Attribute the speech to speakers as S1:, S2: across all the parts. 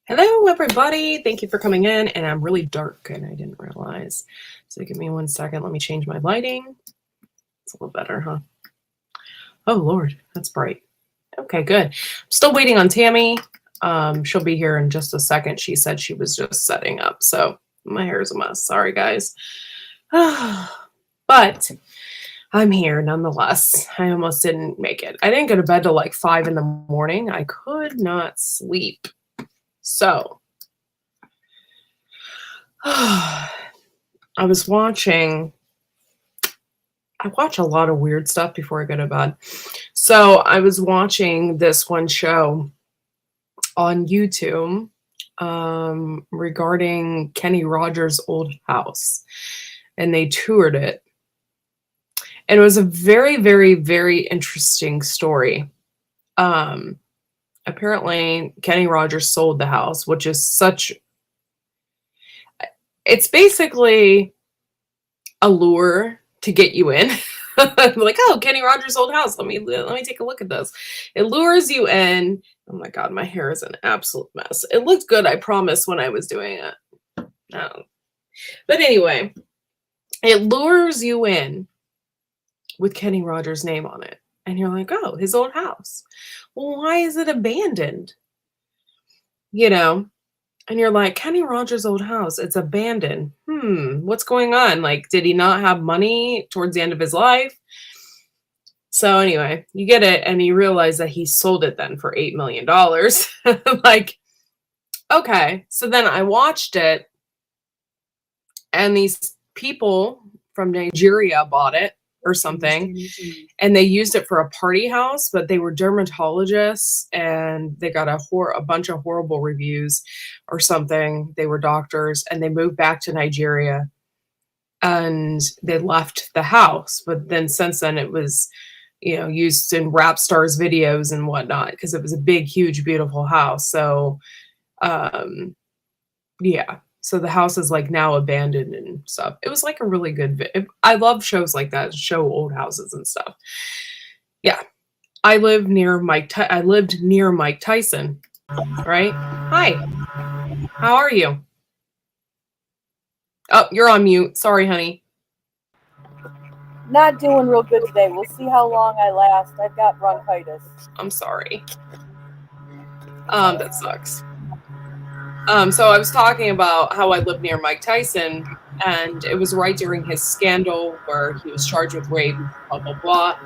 S1: Hello, everybody. Thank you for coming in. And I'm really dark, and I didn't realize. So give me 1 second. Let me change my lighting. It's a little better, huh? Oh, Lord, that's bright. Okay, good. I'm still waiting on Tammy. She'll be here in just a second. She said she was just setting up. So my hair is a mess. Sorry, guys. But I'm here nonetheless. I almost didn't make it. I didn't go to bed till like 5 in the morning. I could not sleep. So I watch a lot of weird stuff before I go to bed. So I was watching this one show on YouTube regarding Kenny Rogers' old house, and they toured it. And it was a very, very, very interesting story. Apparently, Kenny Rogers sold the house, which is it's basically a lure to get you in. Like, oh, Kenny Rogers' old house. Let me take a look at this. It lures you in. Oh my God, my hair is an absolute mess. It looked good, I promise, when I was doing it. No. But anyway, it lures you in with Kenny Rogers' name on it. And you're like, oh, his old house. Well, why is it abandoned? You know? And you're like, Kenny Rogers' old house, it's abandoned. What's going on? Like, did he not have money towards the end of his life? So anyway, you get it, and you realize that he sold it then for $8 million. Like, okay. So then I watched it, and these people from Nigeria bought it or something, and they used it for a party house, but they were dermatologists, and they got a bunch of horrible reviews or something. They were doctors, and they moved back to Nigeria, and they left the house. But then since then it was, used in rap stars videos and whatnot, because it was a big, huge, beautiful house. So, yeah. So the house is like now abandoned and stuff. It was like a really good I love shows like that, show old houses and stuff. Yeah. I lived near Mike Tyson, right? Hi. How are you? Oh, you're on mute. Sorry, honey.
S2: Not doing real good today. We'll see how long I last. I've got bronchitis.
S1: I'm sorry. That sucks. So I was talking about how I lived near Mike Tyson, and it was right during his scandal where he was charged with rape, blah, blah, blah.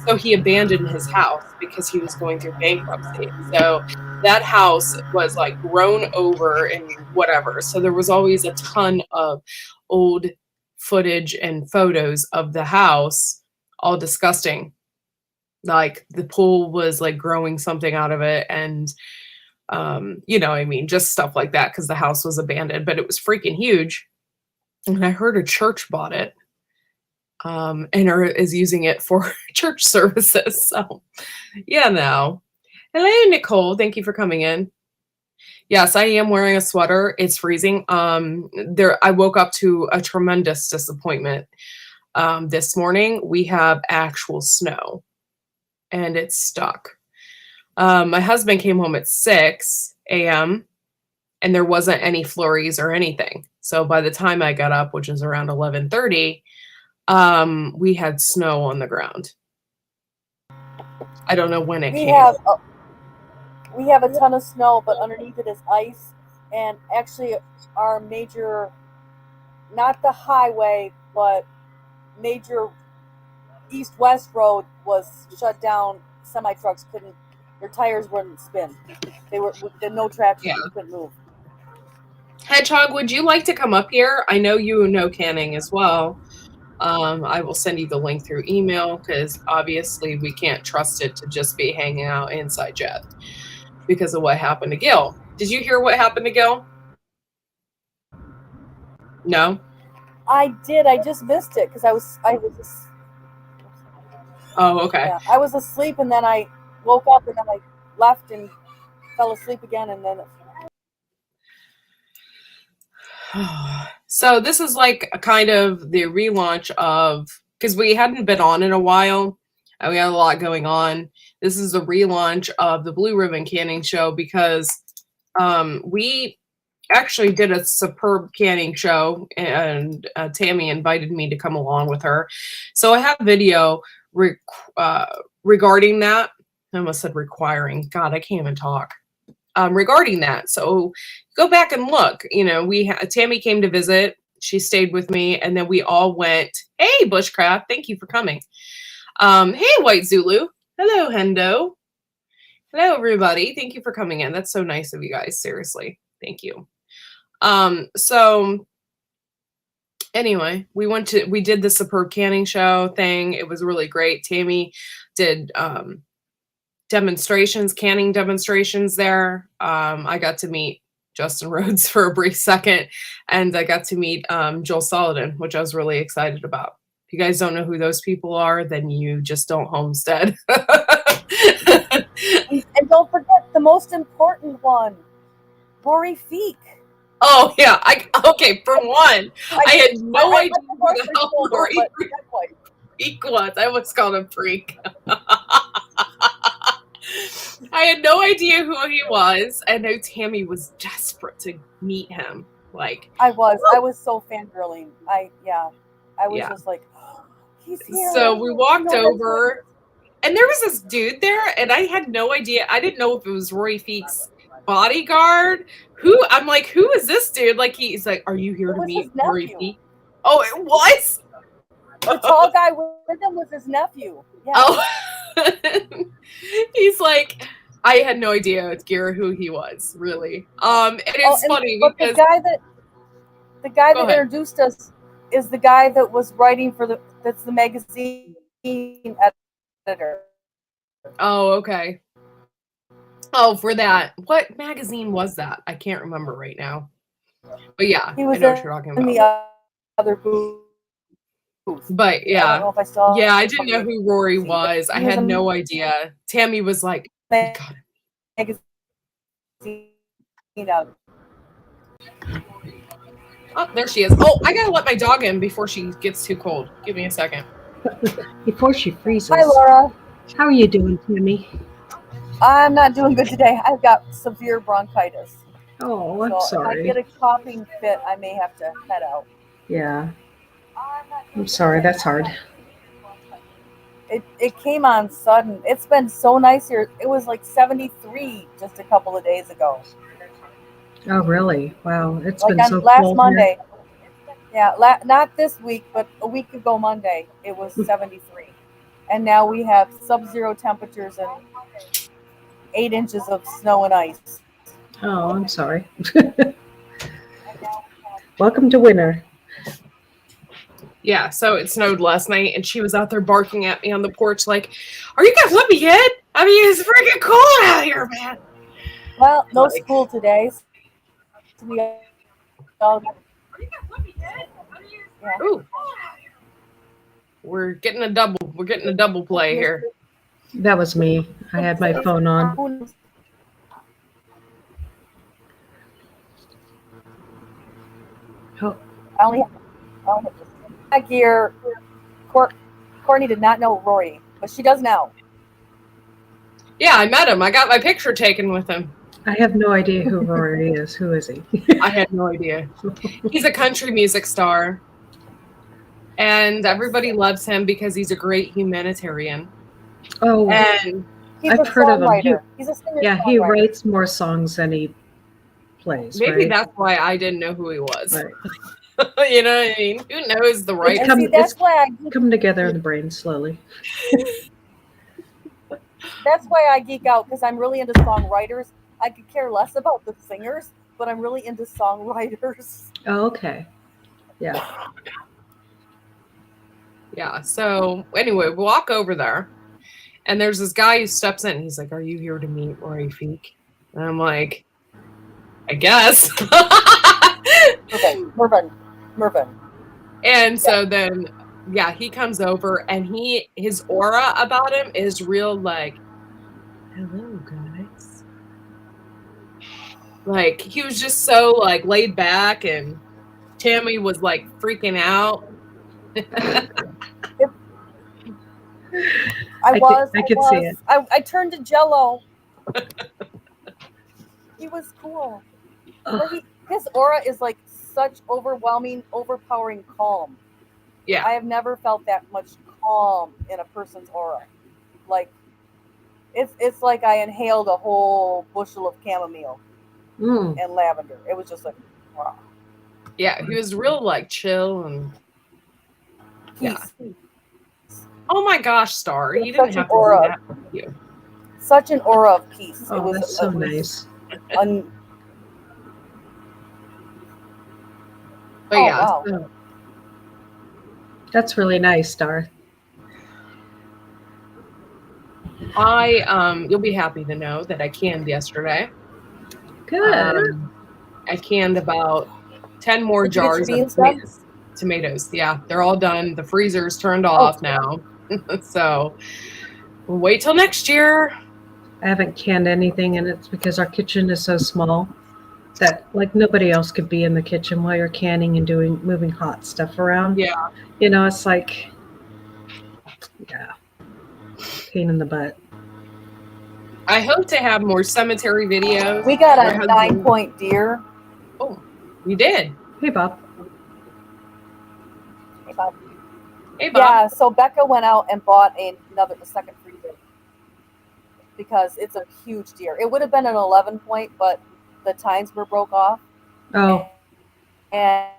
S1: So he abandoned his house because he was going through bankruptcy. So that house was like grown over and whatever. So there was always a ton of old footage and photos of the house, all disgusting. Like the pool was like growing something out of it, and just stuff like that, because the house was abandoned, but it was freaking huge. And I heard a church bought it, and is using it for church services. So, yeah, now. Hello, Nicole. Thank you for coming in. Yes, I am wearing a sweater. It's freezing. I woke up to a tremendous disappointment. This morning, we have actual snow, and it's stuck. My husband came home at 6 a.m. and there wasn't any flurries or anything. So by the time I got up, which is around 11:30, we had snow on the ground. I don't know when it came.
S2: We have a ton of snow, but underneath it is ice. And actually our major, not the highway, but major east-west road was shut down. Semi-trucks their tires wouldn't spin. There no traction. Yeah. They couldn't move.
S1: Hedgehog, would you like to come up here? I know you know canning as well. I will send you the link through email, because obviously we can't trust it to just be hanging out inside Jet because of what happened to Gil. Did you hear what happened to Gil? No?
S2: I did. I just missed it because I was
S1: Oh, okay.
S2: Yeah, I was asleep, and then I woke up, and then I left and fell asleep again, and then
S1: So this is like a kind of the relaunch of, because we hadn't been on in a while, and we had a lot going on. This is the relaunch of the Blue Ribbon Canning Show, because We actually did a superb canning show, and Tammy invited me to come along with her. So I have video regarding that. I almost said requiring. God, I can't even talk. Regarding that. So go back and look. You know, Tammy came to visit. She stayed with me, and then we all went. Hey, Bushcraft, thank you for coming. Hey, White Zulu. Hello, Hendo. Hello, everybody. Thank you for coming in. That's so nice of you guys. Seriously, thank you. So anyway, we did the superb canning show thing. It was really great. Tammy did canning demonstrations there. I got to meet Justin Rhodes for a brief second, and I got to meet Joel Salatin, which I was really excited about. If you guys don't know who those people are, then you just don't homestead.
S2: And don't forget the most important one, Rory Feek.
S1: Oh yeah, okay. For one, I had no idea who the hell Rory Freak was. I almost called him Freak. I had no idea who he was. I know Tammy was desperate to meet him. Like
S2: I was so fangirling. I was just like, oh, he's here.
S1: So we walked over, and there was this dude there, and I had no idea. I didn't know if it was Rory Feek's bodyguard. I'm like, who is this dude? Like, he's like, are you here to meet Rory Feek? Oh, it was?
S2: The tall guy with him was his nephew. Yeah.
S1: Oh. He's like, I had no idea, Gira, who he was, really. And it's funny because
S2: the guy that introduced us is the guy that was writing that's the magazine editor.
S1: Oh, okay. Oh, for that. What magazine was that? I can't remember right now. But yeah,
S2: he was
S1: I know what you're talking about.
S2: The other booth.
S1: But yeah,
S2: I don't know if I saw
S1: I didn't know who Rory was. I had no idea. Tammy was like,
S2: magazine.
S1: Oh, there she is. Oh, I gotta let my dog in before she gets too cold. Give me a second.
S3: Before she freezes.
S2: Hi, Laura.
S3: How are you doing, Tammy?
S2: I'm not doing good today. I've got severe bronchitis.
S3: Oh, I'm sorry.
S2: If I get a coughing fit, I may have to head out.
S3: Yeah. I'm sorry. That's hard.
S2: It came on sudden. It's been so nice here. It was like 73 just a couple of days ago.
S3: Oh, really? Wow. It's
S2: like
S3: been so
S2: last
S3: cold
S2: Monday.
S3: Here.
S2: Yeah, not this week, but a week ago Monday, it was 73. And now we have sub-zero temperatures and 8 inches of snow and ice.
S3: Oh, I'm sorry. Welcome to winter.
S1: Yeah, so it snowed last night, and she was out there barking at me on the porch like, are you guys let me in? I mean, it's freaking cold out here, man.
S2: Well, no school today. So
S1: Ooh. We're getting a double play here.
S3: That was me. I had my phone on.
S2: Oh. I only have gear. Courtney did not know Rory, but she does now.
S1: Yeah, I met him. I got my picture taken with him.
S3: I have no idea who Rory is. Who is he?
S1: I had no idea. He's a country music star. And everybody loves him because he's a great humanitarian.
S3: Oh,
S1: and
S3: I've heard of him.
S2: He's a singer.
S3: Yeah, he writes more songs than he plays.
S1: Maybe
S3: right?
S1: that's why I didn't know who he was.
S3: Right.
S1: You know what I mean? Who knows the right?
S2: That's why I
S3: come together in the brain slowly.
S2: That's why I geek out, because I'm really into songwriters. I could care less about the singers, but I'm really into songwriters.
S3: Oh, okay. Yeah.
S1: Yeah. So anyway, we walk over there, and there's this guy who steps in. He's like, "Are you here to meet Rory Feek?" And I'm like, "I guess."
S2: Okay, Mervin.
S1: And so then, yeah, he comes over, and his aura about him is real, like, hello, guys. Like, he was just so, like, laid back, and Tammy was, like, freaking out.
S2: I could
S3: see it.
S2: I turned to Jello. He was cool.
S3: Ugh.
S2: But his aura is like such overwhelming, overpowering calm.
S1: Yeah.
S2: I have never felt that much calm in a person's aura. Like it's like I inhaled a whole bushel of chamomile and lavender. It was just like, wow.
S1: Yeah, he was real like chill and
S2: Peace.
S1: Oh my gosh, Star, you
S2: Such
S1: didn't
S2: an
S1: have to
S2: aura.
S1: do that. Thank you.
S2: Such an aura of peace.
S3: Oh,
S2: it was
S3: that's so
S2: it was
S3: nice.
S1: But
S2: Oh,
S1: yeah,
S2: wow.
S1: so-
S3: That's really nice, Star.
S1: you'll be happy to know that I canned yesterday.
S3: Good.
S1: I canned about 10 more
S2: Did you get your
S1: jars of
S2: beans done?
S1: tomatoes. Yeah, they're all done. The freezer's turned off now. So we'll wait till next year.
S3: I haven't canned anything, and it's because our kitchen is so small that like nobody else could be in the kitchen while you're canning and moving hot stuff around.
S1: Yeah.
S3: You know, it's like, yeah, pain in the butt.
S1: I hope to have more cemetery videos.
S2: We got
S1: My
S2: a
S1: husband-
S2: 9-point deer.
S1: Oh, you did.
S3: Hey, Bob.
S2: Hey, Bob.
S1: Hey, Bob.
S2: Yeah, so Becca went out and bought a second freezer because it's a huge deer. It would have been an 11-point, but the tines were broke off.
S3: Oh,
S2: And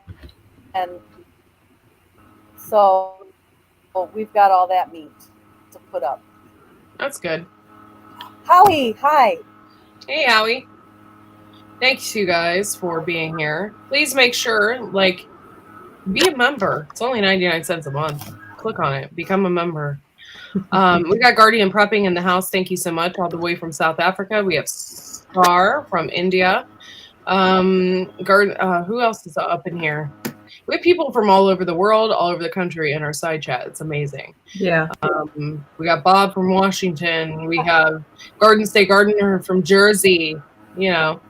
S2: so we've got all that meat to put up.
S1: That's good.
S2: Howie, hi.
S1: Hey, Howie. Thanks, you guys, for being here. Please make sure, like, be a member. It's only 99 cents a month. Click on it. Become a member. We got Guardian Prepping in the house. Thank you so much. All the way from South Africa. We have Star from India. Who else is up in here? We have people from all over the world, all over the country in our side chat. It's amazing.
S3: yeah.
S1: We got Bob from Washington. We have Garden State Gardener from Jersey, you know,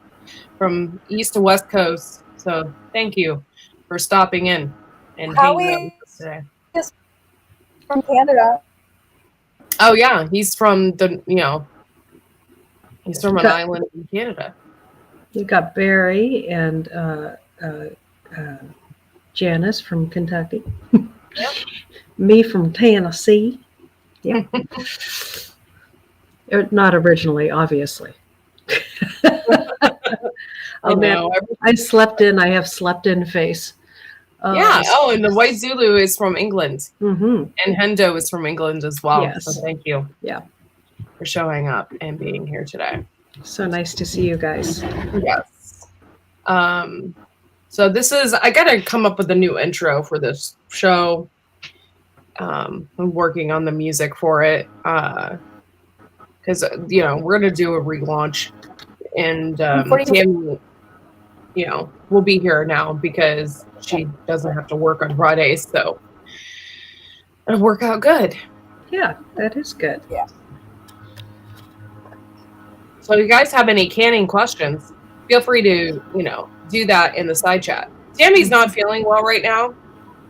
S1: from East to West Coast. So thank you for stopping in and hanging out with us today.
S2: Is from Canada.
S1: Oh yeah, he's from he's from an island in Canada.
S3: You got Barry and Janice from Kentucky.
S1: Yep.
S3: Me from Tennessee. Yeah. Not originally, obviously.
S1: I know.
S3: I slept in. I have slept in face.
S1: Yeah. Oh, and the White Zulu is from England.
S3: Mm-hmm.
S1: And Hendo is from England as well.
S3: Yes.
S1: So thank you.
S3: Yeah.
S1: For showing up and being here today.
S3: So nice to see you guys.
S1: Yes. So I gotta come up with a new intro for this show. I'm working on the music for it. Because we're gonna do a relaunch, and Tammy, will be here now because she doesn't have to work on Fridays, so it'll work out good.
S3: Yeah, that is good.
S2: Yeah.
S1: So if you guys have any canning questions, feel free to, do that in the side chat. Tammy's not feeling well right now,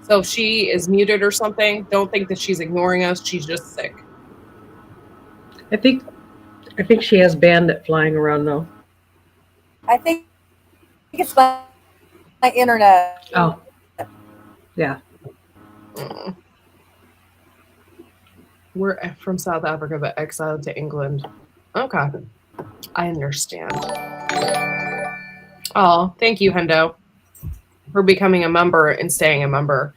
S1: so if she is muted or something, don't think that she's ignoring us. She's just sick.
S3: I think she has Bandit flying around though.
S2: I think it's my internet.
S3: Oh, yeah.
S1: We're from South Africa, but exiled to England. Okay. I understand. Oh, thank you, Hendo, for becoming a member and staying a member.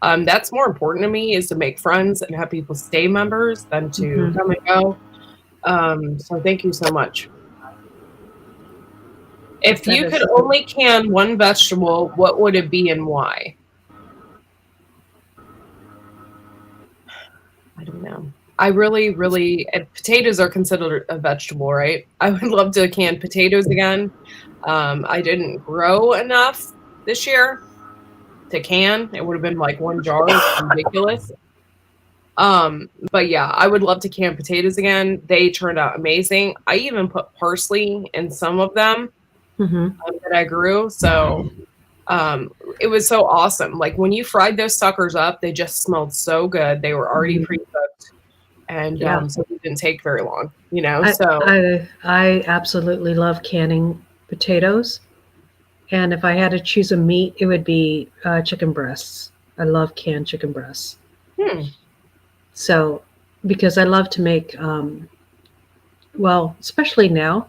S1: That's more important to me, is to make friends and have people stay members than to come and go. So thank you so much. If you could only can one vegetable, what would it be and why? I don't know. I really, potatoes are considered a vegetable, right? I would love to can potatoes again. I didn't grow enough this year to can. It would have been like one jar. It's ridiculous. But yeah, I would love to can potatoes again. They turned out amazing. I even put parsley in some of them that I grew. So it was so awesome. Like when you fried those suckers up, they just smelled so good. They were already pre-cooked. And so it didn't take very long, So
S3: I absolutely love canning potatoes. And if I had to choose a meat, it would be chicken breasts. I love canned chicken breasts.
S1: Hmm.
S3: So, because I love to make, well, especially now,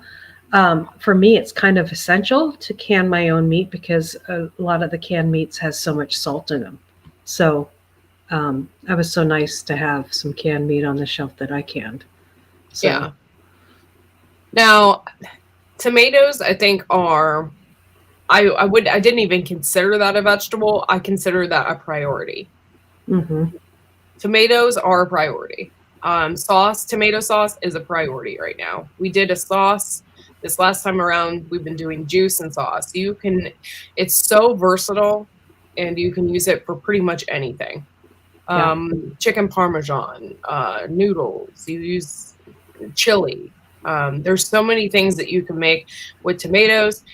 S3: for me, it's kind of essential to can my own meat because a lot of the canned meats has so much salt in them. So, I was so nice to have some canned meat on the shelf that I canned. So,
S1: Yeah. Now, tomatoes, I think are I didn't even consider that a vegetable. I consider that a priority.
S3: mhm.
S1: Tomatoes are a priority. Tomato sauce is a priority right now. We did a sauce this last time around. We've been doing juice and sauce. It's so versatile, and you can use it for pretty much anything.
S3: Yeah.
S1: Chicken parmesan, noodles. You use chili. There's so many things that you can make with tomatoes,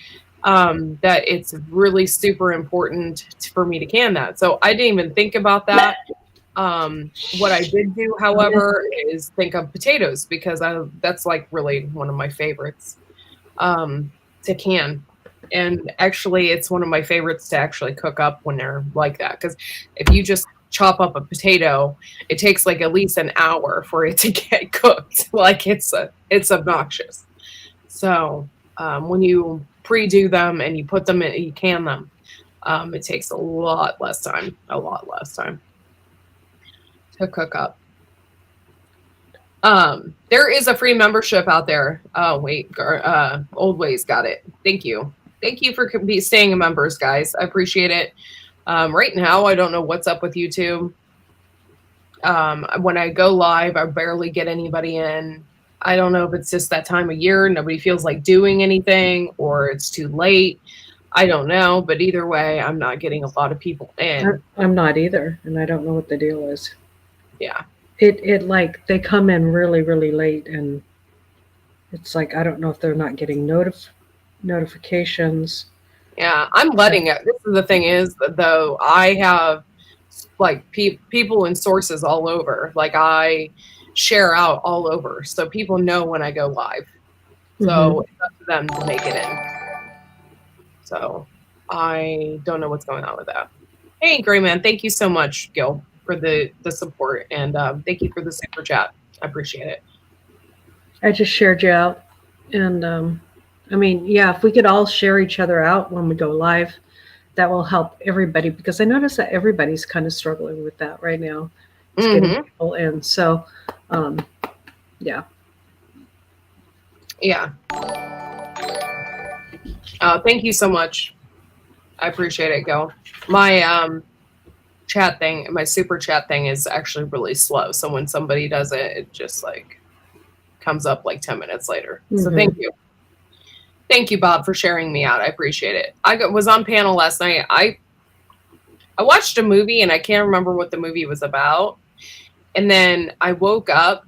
S1: that it's really super important for me to can that. So I didn't even think about that. What I did do, however, is think of potatoes because that's like really one of my favorites, to can. And actually, it's one of my favorites to actually cook up when they're like that. Because if you just chop up a potato, it takes like at least an hour for it to get cooked. Like it's obnoxious. So when you pre-do them and you put them in, you can them, it takes a lot less time to cook up. There is a free membership out there. Oh wait, Old Ways got it. Thank you for staying members, guys. I appreciate it. Right now, I don't know what's up with YouTube. When I go live, I barely get anybody in. I don't know if it's just that time of year, nobody feels like doing anything, or it's too late. I don't know, but either way, I'm not getting a lot of people in.
S3: I'm not either, and I don't know what the deal is.
S1: Yeah.
S3: It like they come in really, really late, and it's like I don't know if they're not getting notifications.
S1: Yeah, I'm letting it. This is the thing is, though, I have like people and sources all over. Like I share out all over, so people know when I go live. So it's up to them to make it in. So I don't know what's going on with that. Hey, Gray Man, thank you so much, Gil, for the support, and thank you for the super chat. I appreciate it.
S3: I just shared you out, and I mean, yeah, if we could all share each other out when we go live, that will help everybody because I notice that everybody's kind of struggling with that right now. It's getting people in. So, yeah.
S1: Yeah. Thank you so much. I appreciate it, Gil. My chat thing, my super chat thing is actually really slow. So when somebody does it, it just like comes up like 10 minutes later. So thank you. Thank you, Bob, for sharing me out. I appreciate it. I was on panel last night. I watched a movie and I can't remember what the movie was about. And then I woke up,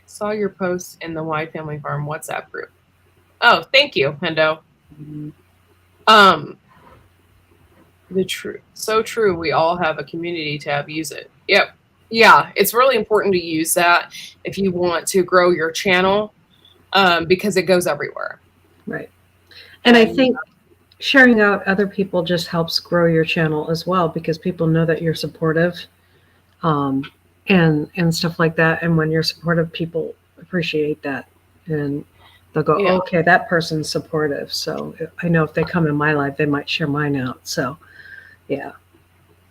S1: saw your post in the Whyde Family Farm WhatsApp group. Oh, thank you, Hendo. The truth. So true. We all have a community tab. Use it. Yep. Yeah. It's really important to use that if you want to grow your channel, because it goes everywhere.
S3: Right. And I think sharing out other people just helps grow your channel as well because people know that you're supportive, and stuff like that. And when you're supportive, people appreciate that. And they'll go, okay, that person's supportive. So I know if they come in my life, they might share mine out. So, yeah.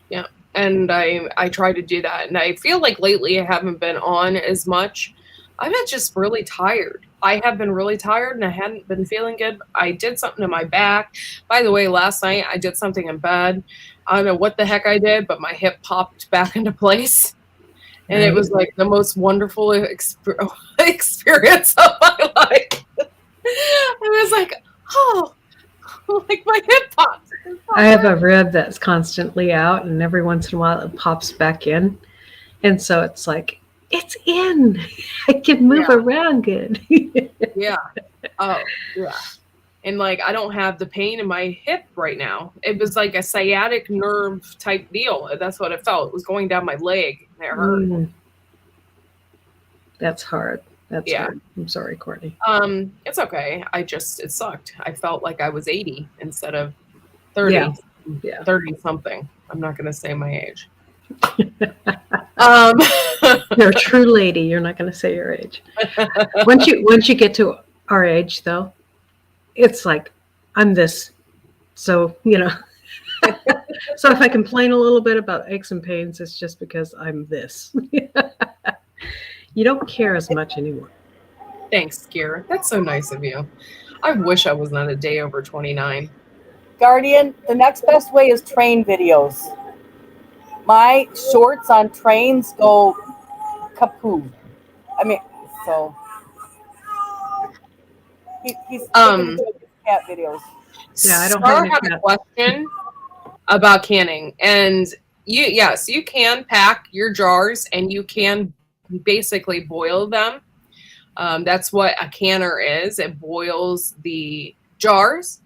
S1: Yeah. And I try to do that. And I feel like lately I haven't been on as much. I've been just really tired. I have been really tired and I hadn't been feeling good. I did something to my back. By the way, last night I did something in bed. I don't know what the heck I did, but my hip popped back into place. And it was like the most wonderful experience of my life. I was like, oh, like my hip popped.
S3: I have a rib that's constantly out, and every once in a while it pops back in. And so it's like, it's in. I can move around good.
S1: Yeah. Oh, yeah. And like, I don't have the pain in my hip right now. It was like a sciatic nerve type deal. That's what it felt. It was going down my leg. And it hurt.
S3: That's hard. That's
S1: Yeah.
S3: hard. I'm sorry, Courtney.
S1: It's okay. It sucked. I felt like I was 80 instead of 30.
S3: Yeah.
S1: 30 something. I'm not gonna say my age. Um
S3: You're a true lady. You're not going to say your age. Once you get to our age, though, it's like I'm this. So so if I complain a little bit about aches and pains, it's just because I'm this. You don't care as much anymore.
S1: Thanks, Kiera. That's so nice of you. I wish I was not a day over 29.
S2: Guardian, the next best way is train videos. My shorts on trains go kapoo. I mean, so he's taking the cat videos.
S3: Yeah, I don't
S1: Star
S3: have any
S1: had a
S3: cat.
S1: question about canning, and you can pack your jars and you can basically boil them. That's what a canner is. It boils the jars.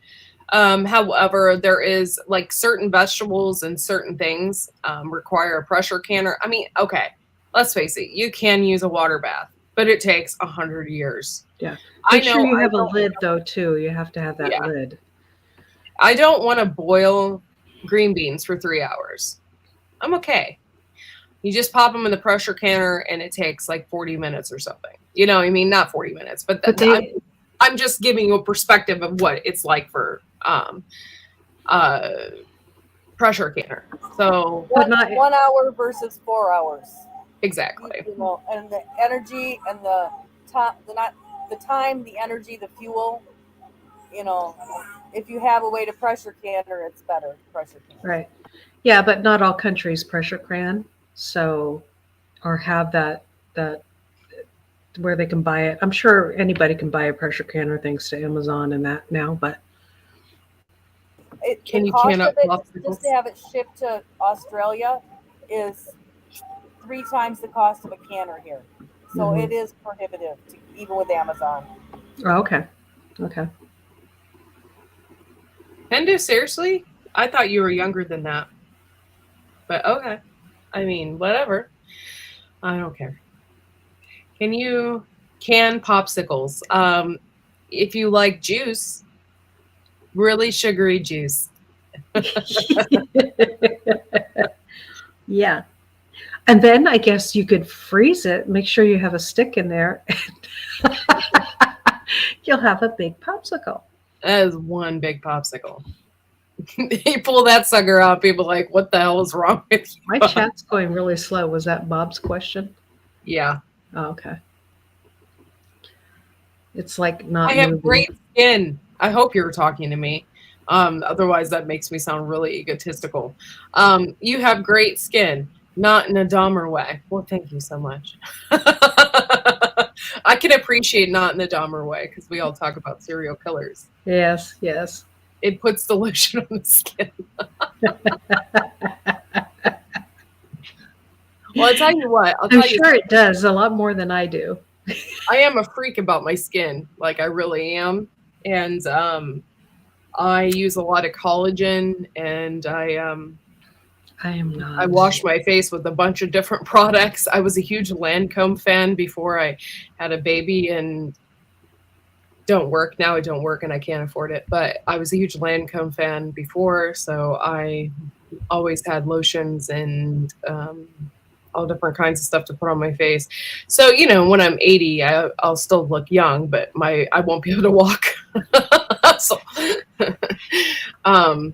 S1: However, there is like certain vegetables and certain things require a pressure canner. I mean, okay, let's face it, you can use a water bath, but it takes 100 years.
S3: Yeah.
S1: I
S3: Make
S1: know.
S3: sure you have a lid, though, too. You have to have that
S1: Yeah.
S3: lid.
S1: I don't want to boil green beans for 3 hours. I'm okay. You just pop them in the pressure canner and it takes like 40 minutes or something. You know, I mean, not 40 minutes, but I'm just giving you a perspective of what it's like for pressure canner. So
S3: But not
S2: 1 hour versus 4 hours.
S1: exactly.
S2: You know, and the energy and the time, the energy, the fuel. You know, if you have a way to pressure canner, it's better pressure canner.
S3: right. Yeah, but not all countries pressure can, so or have that where they can buy it. I'm sure anybody can buy a pressure canner thanks to Amazon and that now, but
S1: Can
S2: the
S1: you
S2: cost
S1: can
S2: of
S1: up
S2: it,
S1: popsicles?
S2: just to have it shipped to Australia is 3 times the cost of a canner here. So
S3: Mhm.
S2: it is prohibitive, even with Amazon.
S3: Oh, okay.
S1: Hindu, seriously? I thought you were younger than that. But okay. I mean, whatever. I don't care. Can you can popsicles? If you like juice, really sugary juice.
S3: Yeah. And then I guess you could freeze it, make sure you have a stick in there, and you'll have a big popsicle.
S1: That is one big popsicle. You pull that sucker out, people are like, what the hell is wrong with you?
S3: My chat's going really slow. Was that Bob's question?
S1: Yeah.
S3: Oh, okay. It's like not
S1: I have
S3: moving.
S1: great skin. I hope you're talking to me. Otherwise, that makes me sound really egotistical. You have great skin, not in a Dahmer way. Well, thank you so much. I can appreciate not in a Dahmer way because we all talk about serial killers.
S3: Yes.
S1: It puts the lotion on the skin. Well, I'll tell you what.
S3: I'm sure it does a lot more than I do.
S1: I am a freak about my skin. Like, I really am. And I use a lot of collagen, and I
S3: am not.
S1: I wash my face with a bunch of different products. I was a huge Lancome fan before I had a baby, and don't work now. I don't work and I can't afford it. But I was a huge Lancome fan before, so I always had lotions and all different kinds of stuff to put on my face. So, you know, when I'm 80, I'll still look young, but I won't be able to walk. So,
S3: I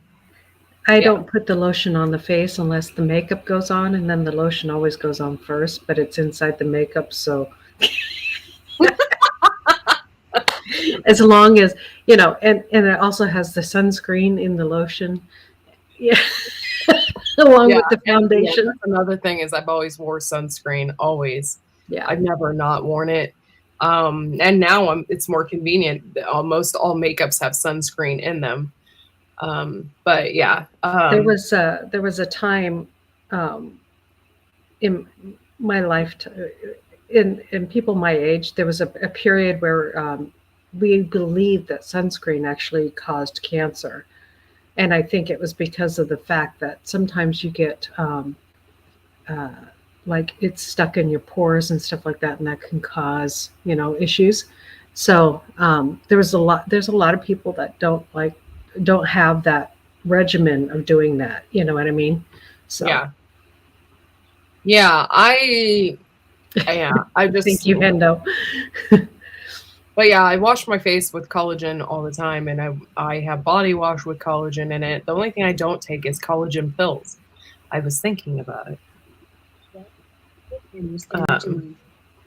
S3: don't put the lotion on the face unless the makeup goes on, and then the lotion always goes on first, but it's inside the makeup, so as long as, you know, and it also has the sunscreen in the lotion. Yeah. Along with the foundation.
S1: Yeah, another thing is I've always wore sunscreen, always.
S3: Yeah.
S1: I've never not worn it. And now it's more convenient. Almost all makeups have sunscreen in them. But yeah.
S3: There was a time in my life, in people my age, there was a period where we believed that sunscreen actually caused cancer. And I think it was because of the fact that sometimes you get like it's stuck in your pores and stuff like that, and that can cause, issues. So there's a lot of people that don't have that regimen of doing that. You know what I mean? So
S1: Yeah. Yeah, I just
S3: thank you, Hendo.
S1: But yeah, I wash my face with collagen all the time, and I have body wash with collagen in it. The only thing I don't take is collagen pills. I was thinking about it.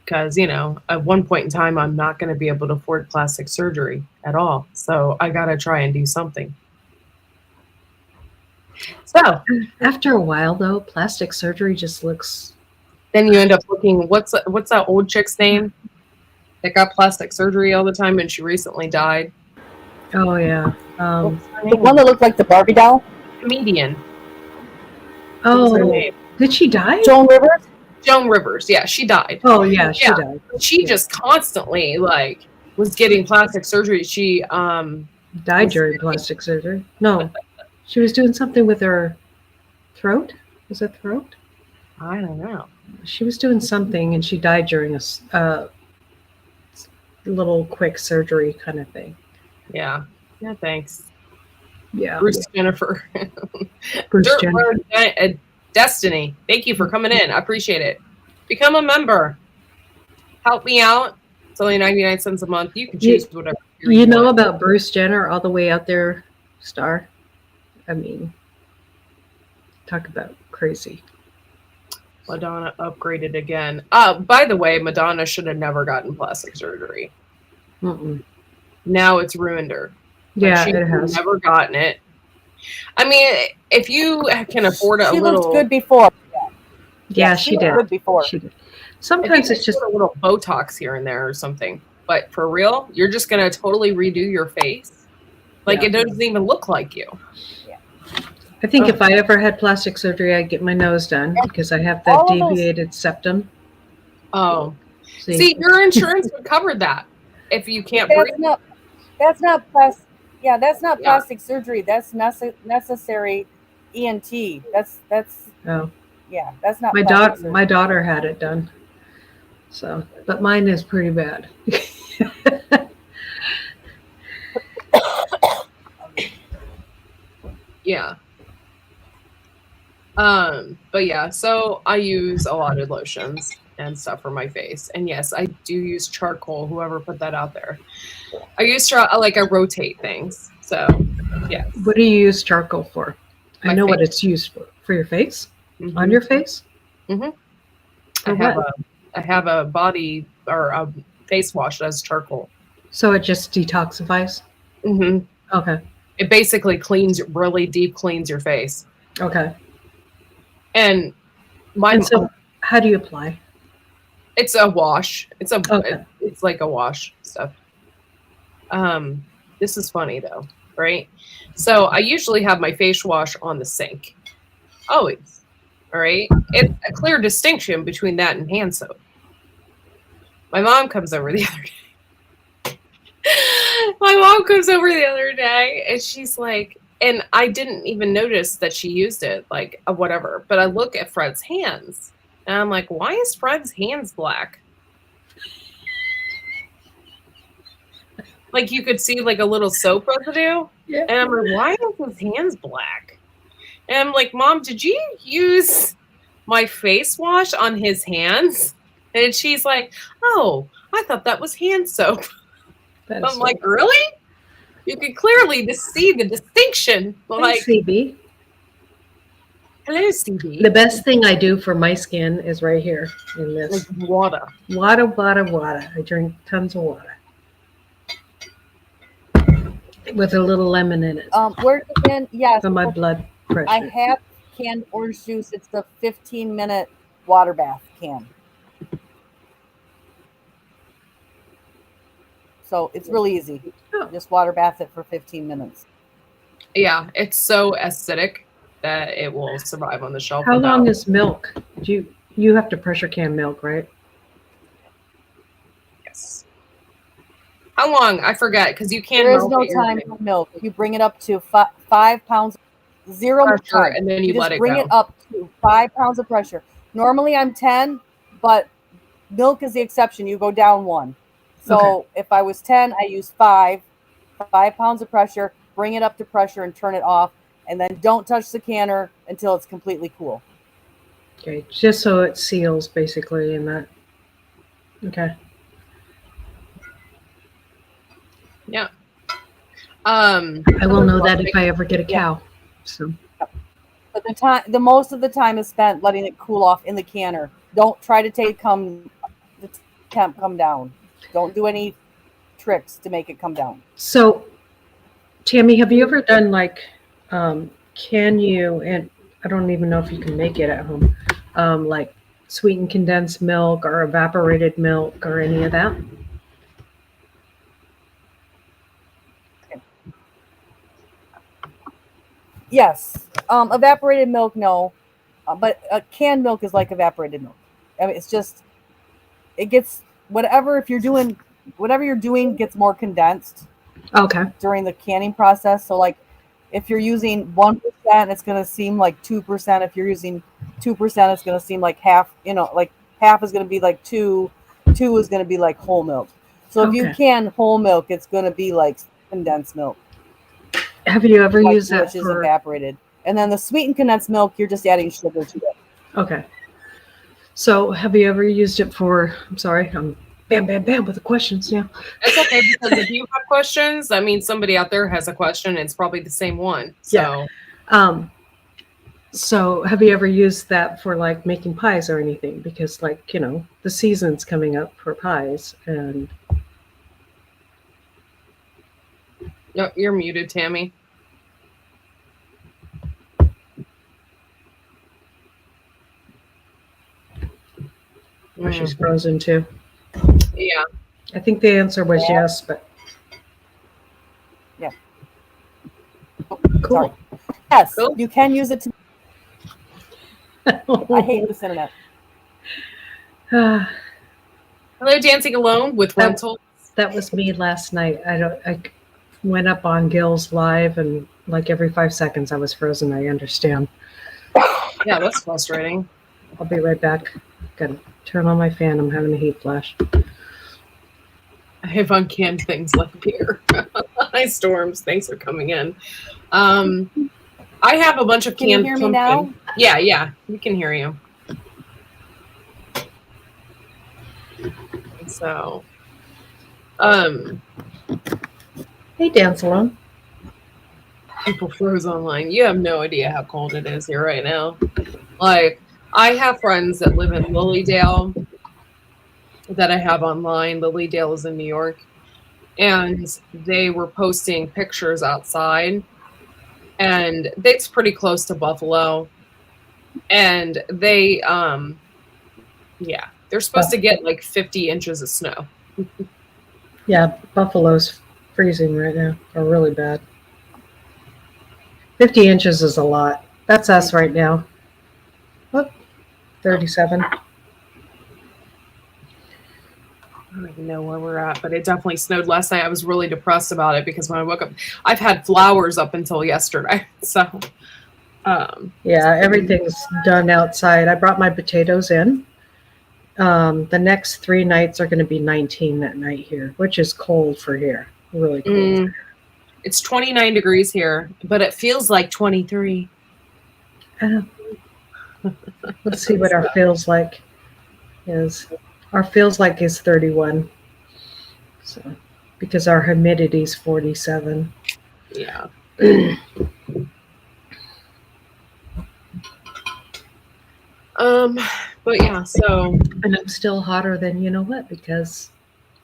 S1: Because, at one point in time, I'm not going to be able to afford plastic surgery at all. So I got to try and do something. So
S3: After a while, though, plastic surgery just looks.
S1: then you end up looking, what's that old chick's name that got plastic surgery all the time and she recently died?
S3: Oh, yeah.
S2: The one that looked like the Barbie doll?
S1: Comedian.
S3: Oh, did she die?
S2: Joan Rivers?
S1: Joan Rivers, yeah, she died.
S3: Oh, yeah, she died.
S1: She just constantly, was getting plastic surgery. She
S3: died during plastic surgery. No, she was doing something with her throat. Was it throat?
S1: I don't know.
S3: She was doing something, and she died during a little quick surgery kind of thing.
S1: Yeah. Yeah, thanks.
S3: Yeah.
S1: Bruce Jennifer.
S3: Bruce
S1: Dirt
S3: Jennifer.
S1: Road Destiny. Thank you for coming in. I appreciate it. Become a member. Help me out. It's only 99 cents a month. You can choose whatever.
S3: You know about Bruce Jenner all the way out there, star? I mean, talk about crazy.
S1: Madonna upgraded again. By the way, Madonna should have never gotten plastic surgery.
S3: Mm-mm.
S1: Now it's ruined her.
S3: Yeah,
S1: she
S3: it has.
S1: Never gotten it. I mean, if you can afford
S2: she looked good before.
S3: Yeah, she did.
S2: Good before.
S3: She did. Sometimes it's just
S1: a little Botox here and there or something. But for real, you're just gonna totally redo your face. It doesn't even look like you.
S3: I think if I ever had plastic surgery, I'd get my nose done because I have that deviated septum.
S1: Oh, see, your insurance would cover that if you can't breathe.
S2: That's not plastic. Yeah, that's not plastic surgery. That's necessary ENT. That's.
S3: Oh.
S2: Yeah, that's not.
S3: My daughter had it done. So, but mine is pretty bad.
S1: Yeah. But yeah, so I use a lot of lotions and stuff for my face. And yes, I do use charcoal, whoever put that out there. I use I rotate things. So, yeah.
S3: What do you use charcoal for? I know what it's used for. For your face? Mm-hmm. On your face?
S1: Mm-hmm. I have a body or a face wash that has charcoal.
S3: So it just detoxifies?
S1: Mm-hmm.
S3: Okay.
S1: It basically really deep cleans your face.
S3: Okay.
S1: And
S3: how do you apply?
S1: It's a wash. It's like a wash stuff. This is funny though, right? So I usually have my face wash on the sink. Always. All right. It's a clear distinction between that and hand soap. My mom comes over the other day. And she's like, and I didn't even notice that she used it, whatever. But I look at Fred's hands, and I'm like, why is Fred's hands black? You could see a little soap residue.
S3: Yeah.
S1: And I'm like, why is his hands black? And I'm like, Mom, did you use my face wash on his hands? And she's like, oh, I thought that was hand soap. I'm like, really? You can clearly see the distinction.
S3: Hey, CB.
S1: Hello, CB.
S3: The best thing I do for my skin is right here in this.
S1: Water.
S3: Water. I drink tons of water. With a little lemon in it.
S2: Where again? Yes.
S3: For my blood pressure.
S2: I have canned orange juice. It's the 15-minute water bath can. So it's really easy. Just water bath it for 15 minutes.
S1: Yeah, it's so acidic that it will survive on the shelf.
S3: How long is milk? You have to pressure can milk, right?
S1: Yes. How long? I forget because you can't.
S2: There is no time for milk. You bring it up to 5 pounds, zero pressure,
S1: and then you let it go.
S2: Bring it up to 5 pounds of pressure. Normally I'm 10, but milk is the exception. You go down 1. So if I was 10, I use 5 pounds of pressure, bring it up to pressure and turn it off, and then don't touch the canner until it's completely cool.
S3: Okay, just so it seals basically in that. Okay.
S1: Yeah.
S3: I will know that if I ever get a cow. So.
S2: But the most of the time is spent letting it cool off in the canner. Don't try to the temp come down. Don't do any tricks to make it come down.
S3: So, Tammy, have you ever done like, can you, and I don't even know if you can make it at home, like sweetened condensed milk or evaporated milk or any of that?
S2: Yes. Evaporated milk, no. But canned milk is like evaporated milk. I mean, it's just, it gets, whatever you're doing gets more condensed.
S3: Okay.
S2: During the canning process. So like if you're using 1%, it's going to seem like 2%. If you're using 2%, it's going to seem like half, like half is going to be like 2 is going to be like whole milk. So if you can whole milk, it's going to be like condensed milk.
S3: Have you ever used that
S2: which is evaporated? And then the sweetened condensed milk, you're just adding sugar to it.
S3: Okay. So have you ever used it for, I'm sorry, I'm bam with the questions now.
S1: It's okay, because if you have questions, that means somebody out there has a question. It's probably the same one. So,
S3: yeah. So have you ever used that for like making pies or anything? Because like, the season's coming up for pies and.
S1: No, you're muted, Tammy.
S3: Or she's frozen too.
S1: Yeah.
S3: I think the answer was yes, but.
S2: Yeah.
S3: Cool.
S2: Sorry. Yes, cool. You can use it to. I hate this internet.
S1: Hello, Dancing Alone with Lentils.
S3: That was me last night. I went up on Gil's live, and like every 5 seconds I was frozen. I understand.
S1: Yeah, that's frustrating.
S3: I'll be right back. Gotta turn on my fan. I'm having a heat flash.
S1: I have uncanned things like beer. Hi, Storms. Thanks for coming in. I have a bunch of canned
S2: pumpkin. Can you hear me now?
S1: Yeah, we can hear you. So,
S3: hey, Dance Alone.
S1: People froze online. You have no idea how cold it is here right now. Like, I have friends that live in Lilydale that I have online. Lilydale is in New York. And they were posting pictures outside. And it's pretty close to Buffalo. And they, they're supposed to get like 50 inches of snow.
S3: Yeah, Buffalo's freezing right now, or really bad. 50 inches is a lot. That's us right now. What? 37.
S1: I don't even know where we're at, but it definitely snowed last night. I was really depressed about it because when I woke up, I've had flowers up until yesterday. So,
S3: yeah, everything's done outside. I brought my potatoes in. The next 3 nights are going to be 19 that night here, which is cold for here. Really cold.
S1: It's 29 degrees here, but it feels like 23.
S3: Let's see what our feels like is. Our feels like is 31. So, because our humidity is 47.
S1: Yeah. But yeah, so.
S3: And I'm still hotter than you know what, because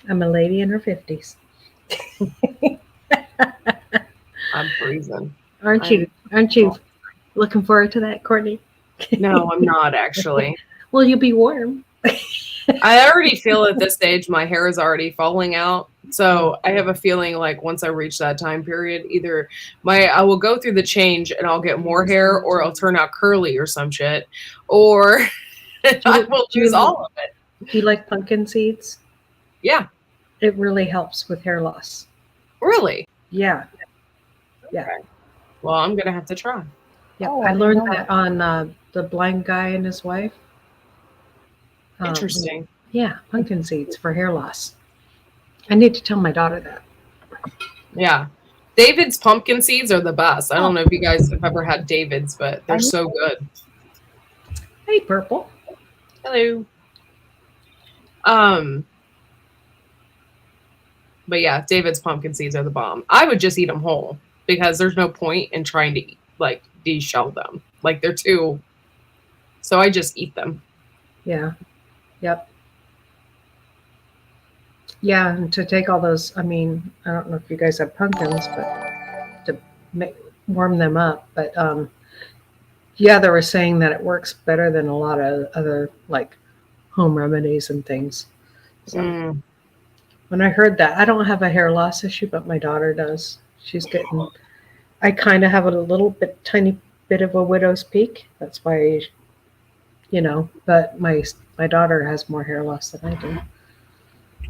S3: I'm a lady in her 50s.
S1: I'm freezing.
S3: Aren't you looking forward to that, Courtney?
S1: No, I'm not actually.
S3: Well, you'll be warm.
S1: I already feel at this stage my hair is already falling out. So I have a feeling like once I reach that time period, either I will go through the change and I'll get more hair, or I'll turn out curly or some shit, or I will lose all of it.
S3: Do you like pumpkin seeds?
S1: Yeah.
S3: It really helps with hair loss.
S1: Really?
S3: Yeah. Yeah.
S1: Okay. Well, I'm going to have to try.
S3: Yeah, I learned that on The Blind Guy and His Wife.
S1: Interesting.
S3: Yeah, pumpkin seeds for hair loss. I need to tell my daughter that.
S1: Yeah. David's pumpkin seeds are the best. I don't know if you guys have ever had David's, but they're
S2: I need-
S1: so good.
S3: Hey, Purple.
S1: Hello. Um, but yeah, David's pumpkin seeds are the bomb. I would just eat them whole because there's no point in trying to like deshell them. Like they're too. So I just eat them.
S3: Yeah. Yep. Yeah, and to take all those, I mean, I don't know if you guys have pumpkins, but to warm them up. But yeah, they were saying that it works better than a lot of other like home remedies and things. So when I heard that, I don't have a hair loss issue, but my daughter does. She's getting, I kind of have a little bit, tiny bit of a widow's peak. That's why, but my daughter has more hair loss than I do.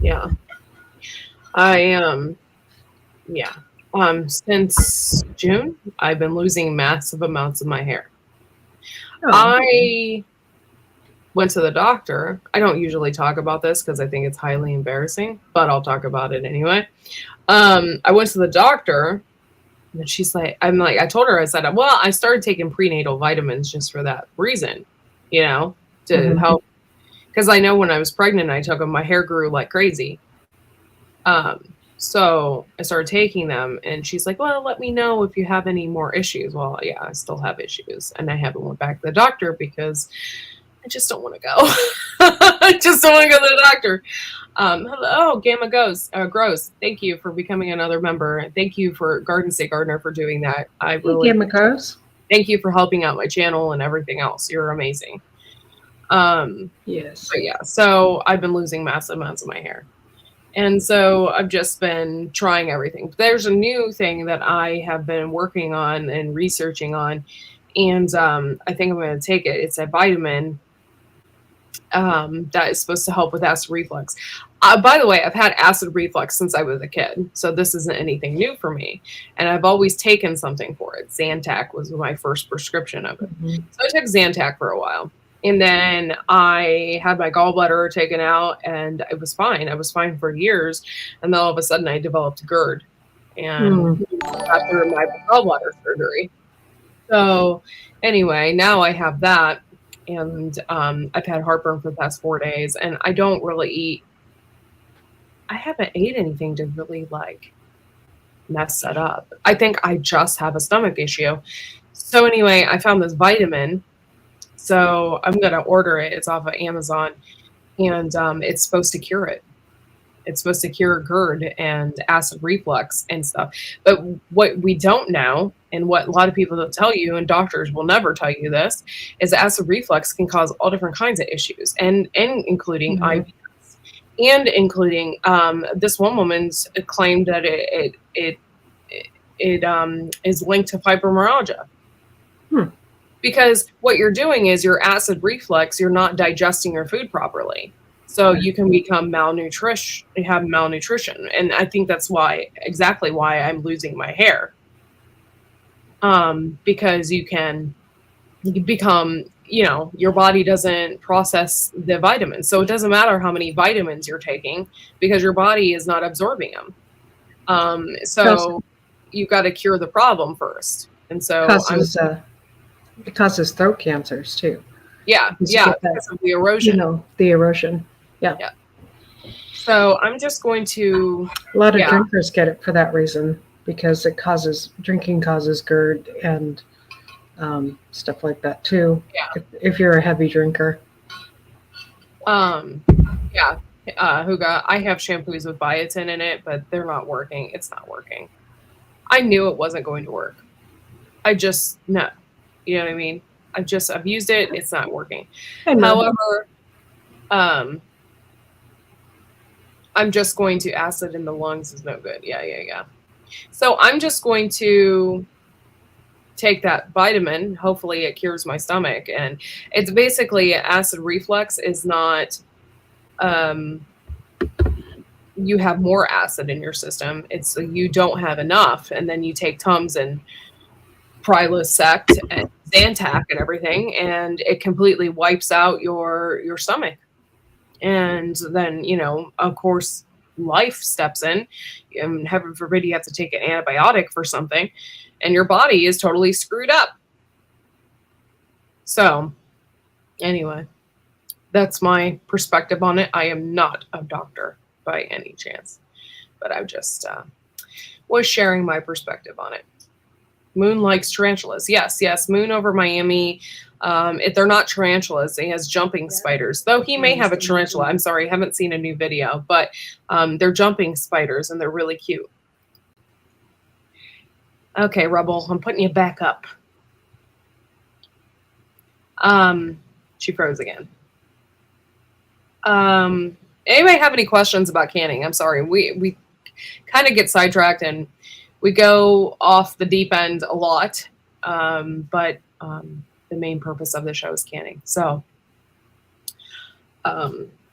S1: Yeah. Yeah. Since June, I've been losing massive amounts of my hair.
S3: Oh.
S1: I went to the doctor. I don't usually talk about this because I think it's highly embarrassing, but I'll talk about it anyway. I went to the doctor and she's like, I told her, I said, well, I started taking prenatal vitamins just for that reason, to help. Because I know when I was pregnant, I took them, my hair grew like crazy. So I started taking them and she's like, well, let me know if you have any more issues. Well, yeah, I still have issues and I haven't went back to the doctor because I just don't want to go. I just don't want to go to the doctor. Hello, Gamma Gross. Thank you for becoming another member. And thank you for Garden State Gardener for doing that. I really
S3: Gamma Gross.
S1: Thank you for helping out my channel and everything else. You're amazing.
S3: Yes.
S1: But yeah, so I've been losing massive amounts of my hair. And so I've just been trying everything. There's a new thing that I have been working on and researching on. And I think I'm going to take it. It's a vitamin that is supposed to help with acid reflux. By the way, I've had acid reflux since I was a kid, so this isn't anything new for me. And I've always taken something for it. Zantac was my first prescription of it. So I took Zantac for a while. And then I had my gallbladder taken out and it was fine. I was fine for years. And then all of a sudden I developed GERD and after my gallbladder surgery. So anyway, now I have that. And I've had heartburn for the past 4 days and I don't really eat. I haven't ate anything to really like mess that up. I think I just have a stomach issue. So anyway, I found this vitamin. So I'm going to order it. It's off of Amazon and it's supposed to cure it. It's supposed to cure GERD and acid reflux and stuff. But what we don't know, and what a lot of people don't tell you, and doctors will never tell you this, is acid reflux can cause all different kinds of issues, and including IBS, and including this one woman's claimed that it is linked to fibromyalgia. Because what you're doing is your acid reflux, you're not digesting your food properly. So you can become malnutrition, have malnutrition. And I think that's exactly why I'm losing my hair. Because you become, your body doesn't process the vitamins. So it doesn't matter how many vitamins you're taking because your body is not absorbing them. So you've got to cure the problem first. And so
S3: it causes throat cancers too.
S1: Yeah, because of the erosion.
S3: The erosion. Yeah.
S1: So I'm just going to.
S3: A lot of drinkers get it for that reason because drinking causes GERD and stuff like that too.
S1: Yeah.
S3: If you're a heavy drinker.
S1: Huga, I have shampoos with biotin in it, but they're not working. It's not working. I knew it wasn't going to work. No. You know what I mean? I've used it. It's not working. However, I'm just going to acid in the lungs is no good. Yeah. So I'm just going to take that vitamin. Hopefully it cures my stomach. And it's basically acid reflux is not, you have more acid in your system. It's you don't have enough. And then you take Tums and Prilosec and Zantac and everything, and it completely wipes out your stomach. And then, of course, life steps in, and heaven forbid you have to take an antibiotic for something, and your body is totally screwed up. So, anyway, that's my perspective on it. I am not a doctor by any chance, but I just was sharing my perspective on it. Moon likes tarantulas. Yes, yes. Moon over Miami. If they're not tarantulas, he has jumping spiders. Though he may have a tarantula. I'm sorry, I haven't seen a new video, but they're jumping spiders and they're really cute. Okay, Rebel, I'm putting you back up. She froze again. Anybody have any questions about canning? I'm sorry, we kind of get sidetracked and we go off the deep end a lot, but the main purpose of the show is canning. So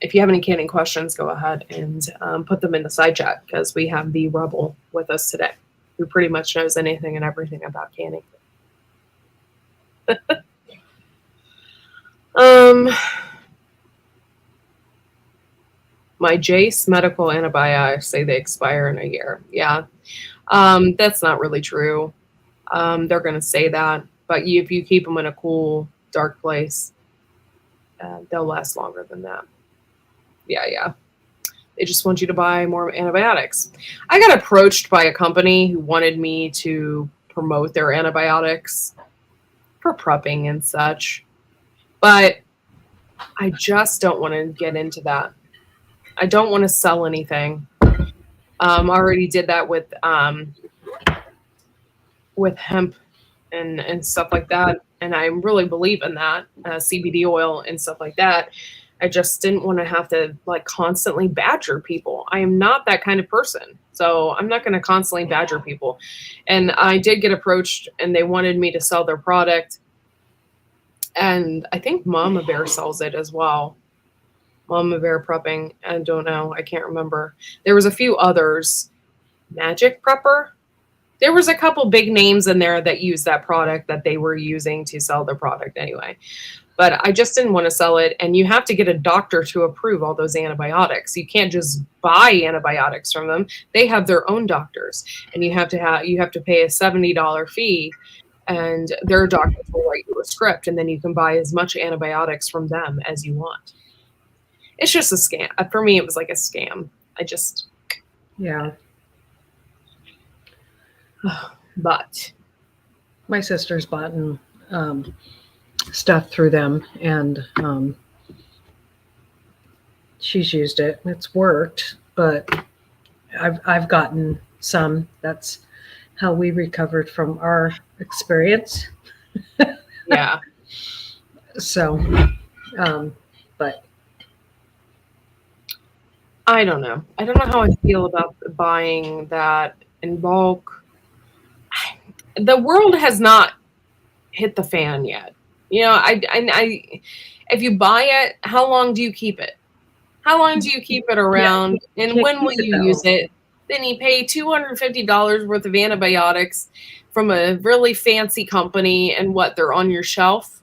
S1: if you have any canning questions, go ahead and put them in the side chat, because we have the Rebel with us today, who pretty much knows anything and everything about canning. My Jace medical antibiotics say they expire in a year. Yeah. That's not really true. They're going to say that, but if you keep them in a cool, dark place, they'll last longer than that. Yeah. They just want you to buy more antibiotics. I got approached by a company who wanted me to promote their antibiotics for prepping and such, but I just don't want to get into that. I don't want to sell anything. I already did that with hemp and stuff like that, and I really believe in that, CBD oil and stuff like that. I just didn't want to have to constantly badger people. I am not that kind of person, so I'm not going to constantly badger people. And I did get approached, and they wanted me to sell their product, and I think Mama Bear sells it as well. Mama Bear Prepping. I don't know. I can't remember. There was a few others. Magic Prepper. There was a couple big names in there that used that product that they were using to sell their product anyway. But I just didn't want to sell it. And you have to get a doctor to approve all those antibiotics. You can't just buy antibiotics from them. They have their own doctors. And you have to pay a $70 fee. And their doctors will write you a script. And then you can buy as much antibiotics from them as you want. It's just a scam. For me, it was like a scam.
S3: Yeah.
S1: But
S3: my sister's bought stuff through them, and she's used it. It's worked, but I've gotten some. That's how we recovered from our experience.
S1: Yeah.
S3: So, but
S1: I don't know. I don't know how I feel about buying that in bulk. The world has not hit the fan yet. If you buy it, how long do you keep it? How long do you keep it around? Yeah, and when will you use it? Then you pay $250 worth of antibiotics from a really fancy company, and they're on your shelf.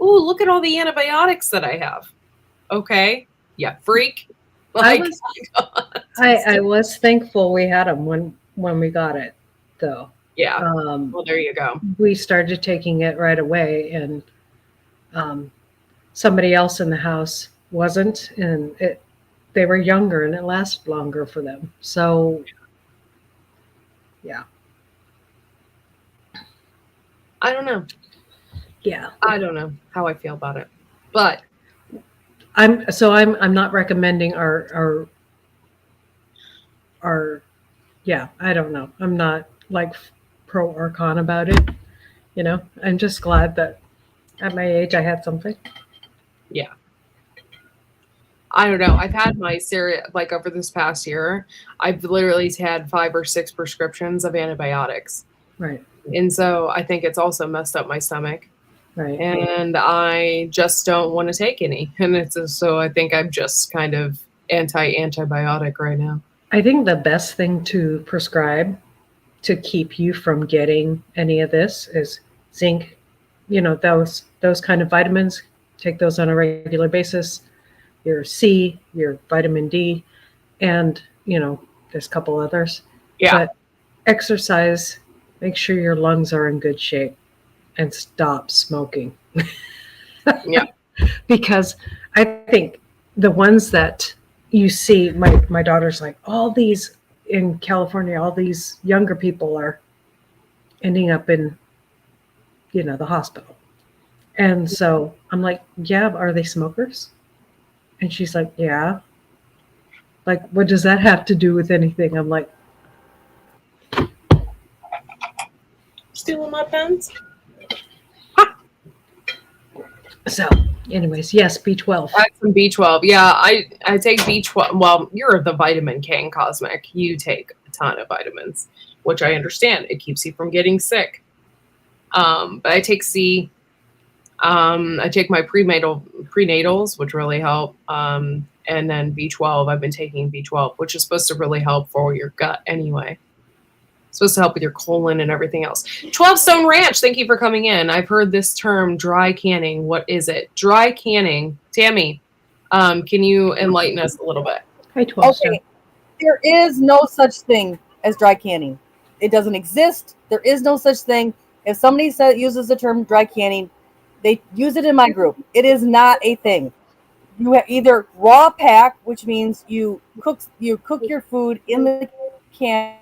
S1: Ooh, look at all the antibiotics that I have. Okay. Yeah, freak.
S3: I was thankful we had them when we got it, though.
S1: Yeah. Well, there you go.
S3: We started taking it right away, and somebody else in the house wasn't, and they were younger, and it lasted longer for them. So, yeah.
S1: I don't know.
S3: Yeah.
S1: I don't know how I feel about it, but
S3: I'm not recommending our I don't know. I'm not pro or con about it. I'm just glad that at my age I had something.
S1: Yeah. I don't know. I've had my over this past year, I've literally had 5 or 6 prescriptions of antibiotics.
S3: Right.
S1: And so I think it's also messed up my stomach.
S3: Right.
S1: And I just don't want to take any. And so I think I'm just kind of antibiotic right now.
S3: I think the best thing to prescribe to keep you from getting any of this is zinc. Those kind of vitamins. Take those on a regular basis. your C, your vitamin D, and there's a couple others.
S1: Yeah.
S3: But exercise, make sure your lungs are in good shape, and stop smoking.
S1: Yeah.
S3: Because I think the ones that you see, my daughter's like, all these in California, all these younger people are ending up in the hospital. And so I'm like, yeah, are they smokers? And she's like, yeah. Like, what does that have to do with anything? I'm like,
S1: Stealing my pens?
S3: so anyways, yes, B12.
S1: I have some B12. Yeah, I take B12. Well, you're the vitamin king cosmic. You take a ton of vitamins, which I understand. It keeps you from getting sick. But I take C. I take my prenatals, which really help. And then B12. I've been taking B12, which is supposed to really help for your gut anyway. It's supposed to help with your colon and everything else. 12 Stone Ranch, thank you for coming in. I've heard this term, dry canning. What is it? Dry canning. Tammy, can you enlighten us a little bit?
S3: Hi, 12 Stone.
S2: Okay, there is no such thing as dry canning. It doesn't exist. There is no such thing. If somebody uses the term dry canning, they use it in my group. It is not a thing. You have either raw pack, which means you cook your food in the canner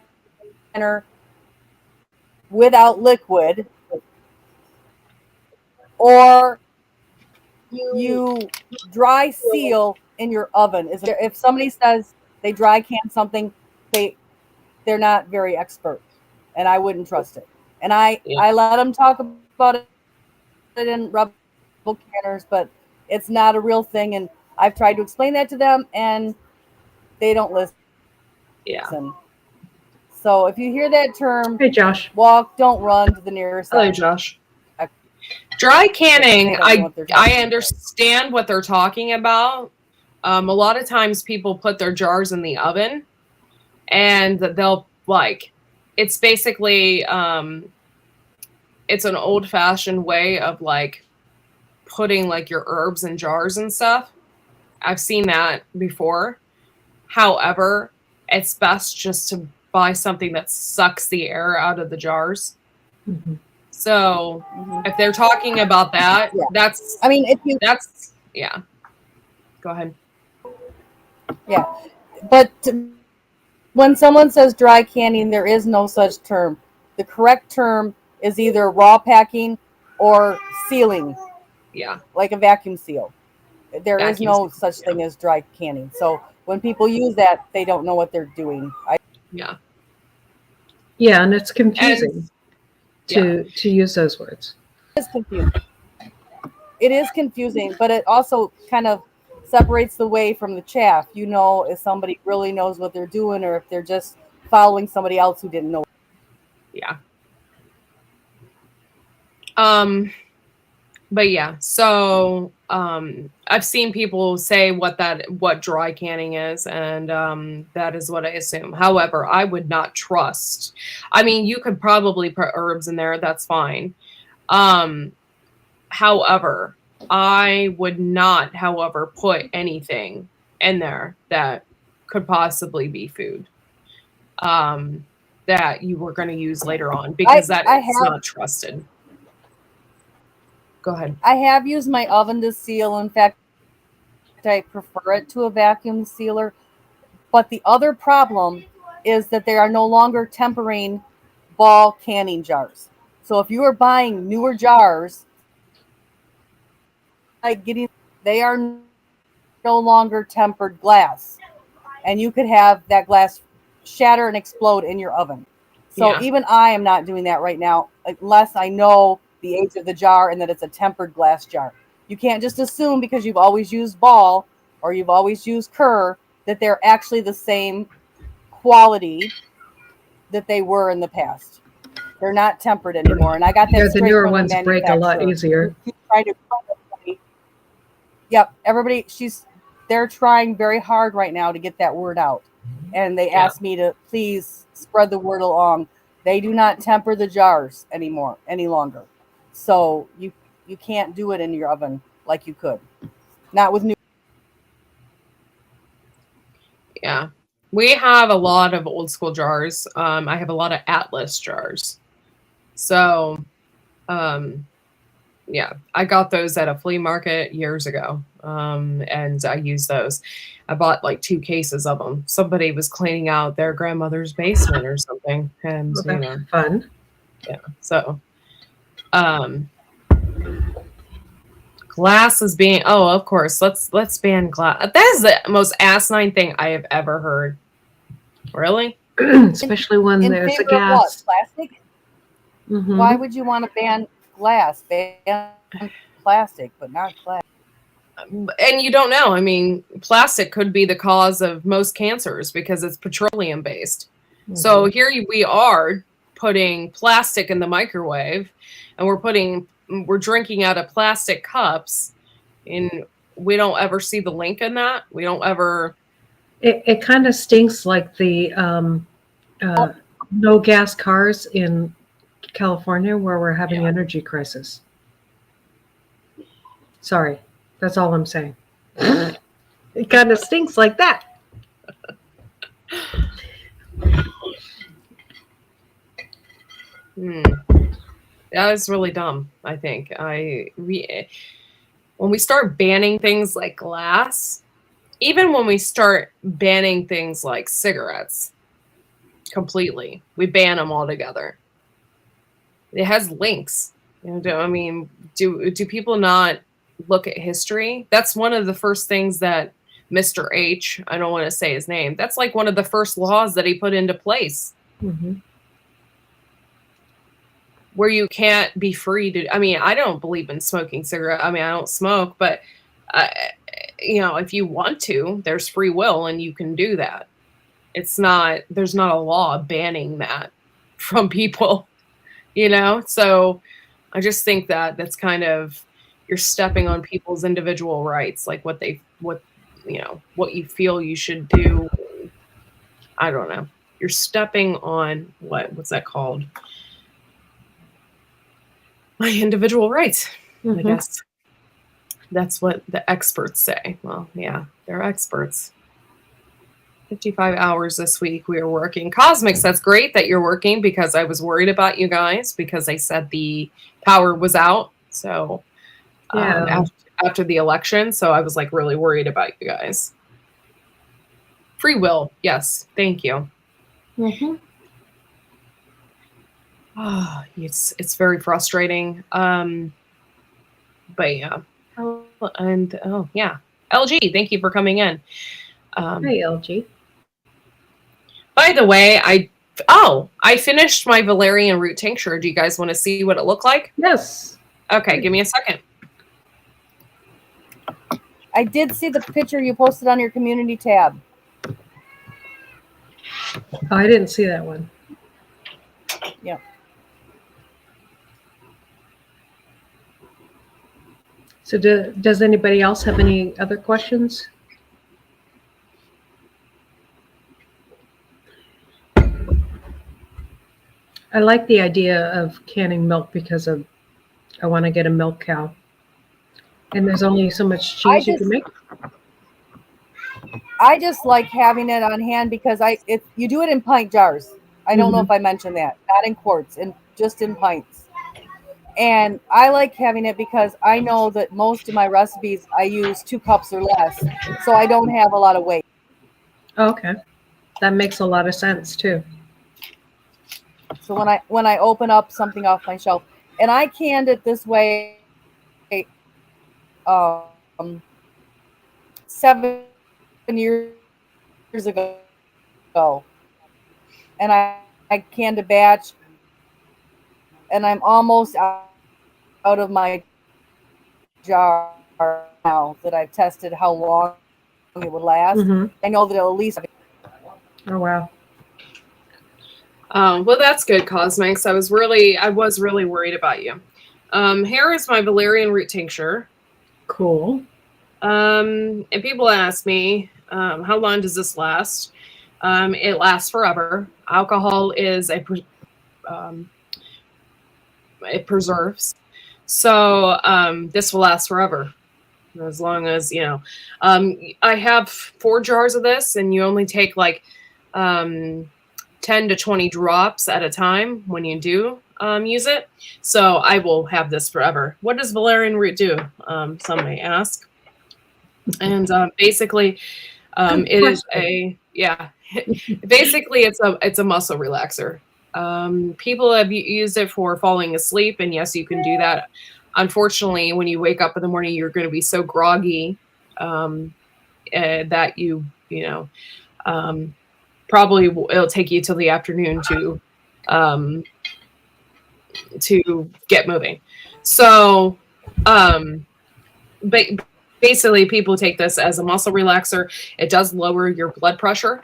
S2: without liquid, or you dry seal in your oven. If somebody says they dry can something, they're not very expert, and I wouldn't trust it. And I let them talk about it in rubble canners, but it's not a real thing. And I've tried to explain that to them, and they don't listen.
S1: Yeah.
S2: So if you hear that term,
S3: Hey, Josh.
S2: walk, don't run to the nearest.
S1: Hello, Josh. Dry canning, I understand what they're talking about. A lot of times people put their jars in the oven, and they'll it's basically it's an old-fashioned way of putting your herbs in jars and stuff. I've seen that before. However, it's best just to buy something that sucks the air out of the jars.
S3: Mm-hmm.
S1: So if they're talking about that, that's yeah. Go ahead.
S2: Yeah, but when someone says dry canning, there is no such term. The correct term is either raw packing or sealing.
S1: Yeah.
S2: Like a vacuum seal. There is no such thing as dry canning. So when people use that, they don't know what they're doing.
S1: Yeah,
S3: and it's confusing to use those words.
S2: It is confusing. It is confusing, but it also kind of separates the way from the chaff. If somebody really knows what they're doing, or if they're just following somebody else who didn't know.
S1: Yeah. But yeah, so I've seen people say what dry canning is, and that is what I assume. However, I would not trust. I mean, you could probably put herbs in there, that's fine. However, I would not, put anything in there that could possibly be food that you were going to use later on, because that is not trusted. Go ahead.
S2: I have used my oven to seal. In fact, I prefer it to a vacuum sealer. But the other problem is that they are no longer tempering ball canning jars. So if you are buying newer jars, they are no longer tempered glass. And you could have that glass shatter and explode in your oven. So even I am not doing that right now, unless I know the age of the jar and that it's a tempered glass jar. You can't just assume because you've always used ball or you've always used Kerr that they're actually the same quality that they were in the past. They're not tempered anymore. And I got that straight
S3: newer
S2: from
S3: ones
S2: the manufacturer.
S3: break a lot easier.
S2: Yep, everybody, they're trying very hard right now to get that word out. And they asked me to please spread the word along. They do not temper the jars any longer. So you can't do it in your oven like you could. Not with new.
S1: We have a lot of old school jars. I have a lot of Atlas jars. So, um, yeah, I got those at a flea market years ago. And I use those. I bought like 2 cases of them. Somebody was cleaning out their grandmother's basement or something. And,
S3: Well, that's fun.
S1: yeah. So, um, glass is being, oh, of course, let's ban glass. That is the most asinine thing I have ever heard. Really?
S3: Especially when
S2: In
S3: there's a
S2: favor of what?
S3: gas.
S2: Plastic?
S3: Mhm.
S2: Why would you want to ban glass? Ban plastic, but not glass.
S1: And you don't know. I mean, plastic could be the cause of most cancers because it's petroleum based. So
S3: Mhm.
S1: here we are putting plastic in the microwave, and we're drinking out of plastic cups, and we don't ever see the link in that. We don't ever.
S3: It kind of stinks like the no gas cars in California where we're having energy crisis. Sorry, that's all I'm saying. It kind of stinks like that.
S1: That is really dumb. I think when we start banning things like glass, even when we start banning things like cigarettes completely, we ban them altogether. It has links. Do people not look at history? That's one of the first things that Mr. H, I don't want to say his name, that's like one of the first laws that he put into place.
S3: Mm-hmm.
S1: Where you can't be free to, I mean, I don't believe in smoking cigarette. I mean, I don't smoke, but if you want to, there's free will and you can do that. There's not a law banning that from people, So I just think that that's kind of, you're stepping on people's individual rights, like what you feel you should do. I don't know. You're stepping on what's that called? My individual rights, I guess. That's what the experts say. Well, yeah, they're experts. 55 hours this week we are working. Cosmics, that's great that you're working because I was worried about you guys because they said the power was out. So after the election, so I was like really worried about you guys. Free will, yes, thank you.
S3: Mm-hmm.
S1: Oh, it's very frustrating. But yeah. Yeah. LG, thank you for coming in.
S3: Hey, LG.
S1: By the way, I finished my valerian root tincture. Do you guys want to see what it looked like?
S3: Yes.
S1: Okay, give me a second.
S2: I did see the picture you posted on your community tab.
S3: Oh, I didn't see that one.
S2: Yeah.
S3: So does anybody else have any other questions? I like the idea of canning milk because I want to get a milk cow. And there's only so much cheese you can make.
S2: I just like having it on hand because you do it in pint jars. I don't know if I mentioned that. Not in quarts, and just in pints. And I like having it because I know that most of my recipes I use 2 cups or less, so I don't have a lot of weight.
S3: Okay, that makes a lot of sense too.
S2: So when I open up something off my shelf, and I canned it this way, 7 years ago, and I canned a batch, and I'm almost out of my jar now that I've tested how long it would last. I know that it'll at least.
S3: Oh wow.
S1: Well, that's good, Cosmics. I was really worried about you. Here is my valerian root tincture.
S3: Cool.
S1: And people ask me, how long does this last? It lasts forever. Alcohol is it preserves. So this will last forever. As long as, I have 4 jars of this and you only take like 10 to 20 drops at a time when you do use it. So I will have this forever. What does valerian root do? Some may ask. And basically, it is basically it's a muscle relaxer. People have used it for falling asleep, and yes, you can do that. Unfortunately, when you wake up in the morning, you're going to be so groggy that probably it'll take you till the afternoon to get moving. So, but basically, people take this as a muscle relaxer. It does lower your blood pressure.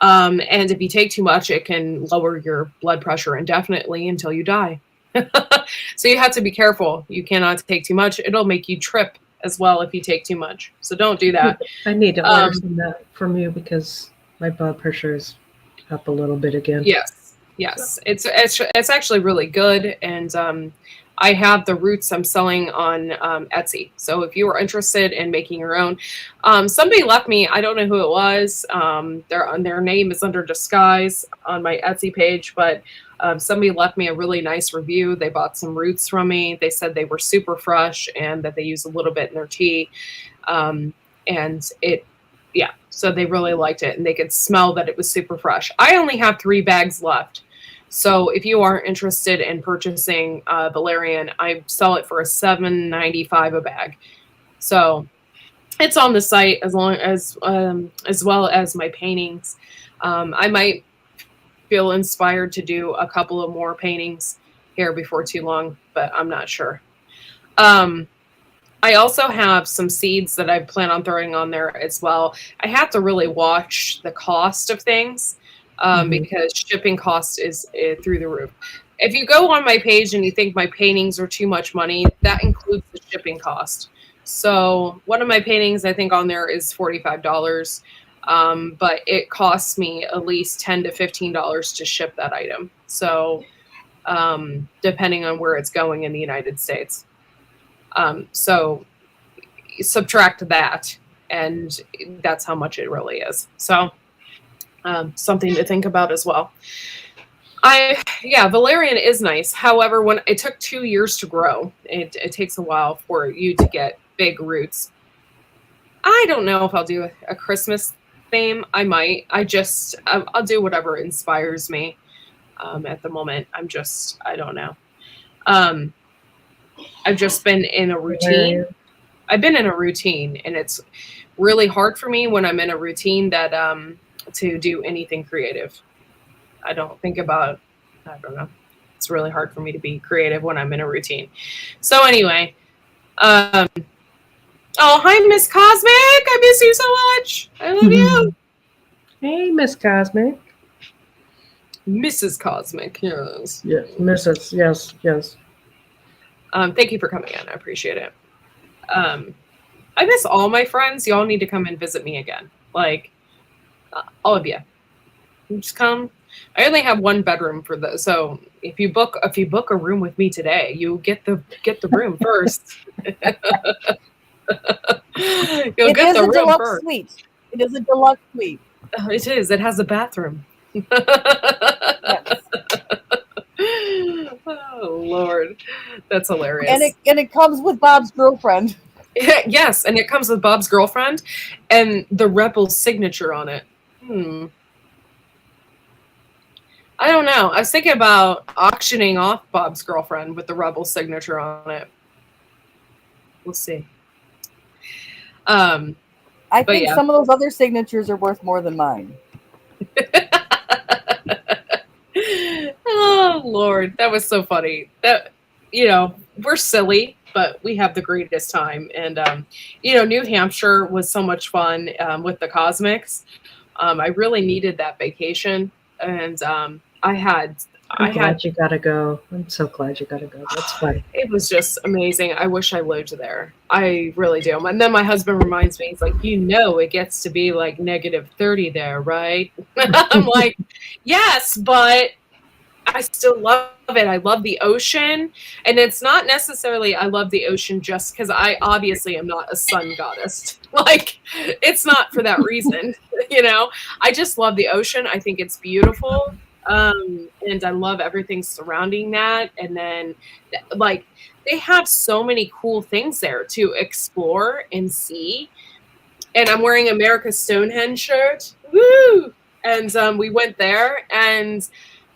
S1: And if you take too much, it can lower your blood pressure indefinitely until you die. So you have to be careful. You cannot take too much. It'll make you trip as well if you take too much. So don't do that.
S3: I need to order some of that from you because my blood pressure is up a little bit again.
S1: Yes. It's actually really good. And I have the roots I'm selling on Etsy. So if you are interested in making your own, somebody left me, I don't know who it was. Their name is under disguise on my Etsy page, but somebody left me a really nice review. They bought some roots from me. They said they were super fresh and that they use a little bit in their tea. So they really liked it and they could smell that it was super fresh. I only have 3 bags left. So if you are interested in purchasing valerian, I sell it for $7.95 a bag. So it's on the site as well as my paintings. I might feel inspired to do a couple of more paintings here before too long, but I'm not sure. I also have some seeds that I plan on throwing on there as well. I have to really watch the cost of things. Because shipping cost is through the roof. If you go on my page and you think my paintings are too much money, that includes the shipping cost. So one of my paintings, I think on there is $45, but it costs me at least $10 to $15 to ship that item. So depending on where it's going in the United States. So subtract that, and that's how much it really is. So something to think about as well. Valerian is nice. However, when it took 2 years to grow, it takes a while for you to get big roots. I don't know if I'll do a Christmas theme. I might. I'll do whatever inspires me. At the moment, I don't know. I've just been in a routine. I've been in a routine, and it's really hard for me when I'm in a routine that to do anything creative. I don't know. It's really hard for me to be creative when I'm in a routine. So anyway, oh, hi, Miss Cosmic. I miss you so much. I love you.
S3: Hey, Miss Cosmic.
S1: Mrs. Cosmic, yes.
S3: Yes, Mrs. Yes.
S1: Thank you for coming in. I appreciate it. I miss all my friends. Y'all need to come and visit me again. Like, all of you. Just come. I only have 1 bedroom for those. So if you book a room with me today, you get the room first. You'll get the room first.
S2: Suite. It is a deluxe suite.
S1: It is. It has a bathroom.
S2: Yes.
S1: Oh Lord, that's hilarious.
S2: And it comes with Bob's girlfriend.
S1: Yes, and it comes with Bob's girlfriend and the Rebel signature on it. I don't know. I was thinking about auctioning off Bob's girlfriend with the Rebel signature on it. We'll see.
S2: I think some of those other signatures are worth more than mine.
S1: Oh Lord, that was so funny. That we're silly, but we have the greatest time. And New Hampshire was so much fun with the Cosmics. I really needed that vacation, and I'm glad
S3: you gotta go. I'm so glad you gotta go. That's fun.
S1: It was just amazing. I wish I lived there. I really do. And then my husband reminds me, he's like, it gets to be like -30 there, right? I'm like, yes, but I still love it. I love the ocean. And it's not necessarily I love the ocean just because I obviously am not a sun goddess. Like, it's not for that reason. You know, I just love the ocean. I think it's beautiful. And I love everything surrounding that. And then, like, they have so many cool things there to explore and see. And I'm wearing America's Stonehenge shirt. Woo! And we went there, and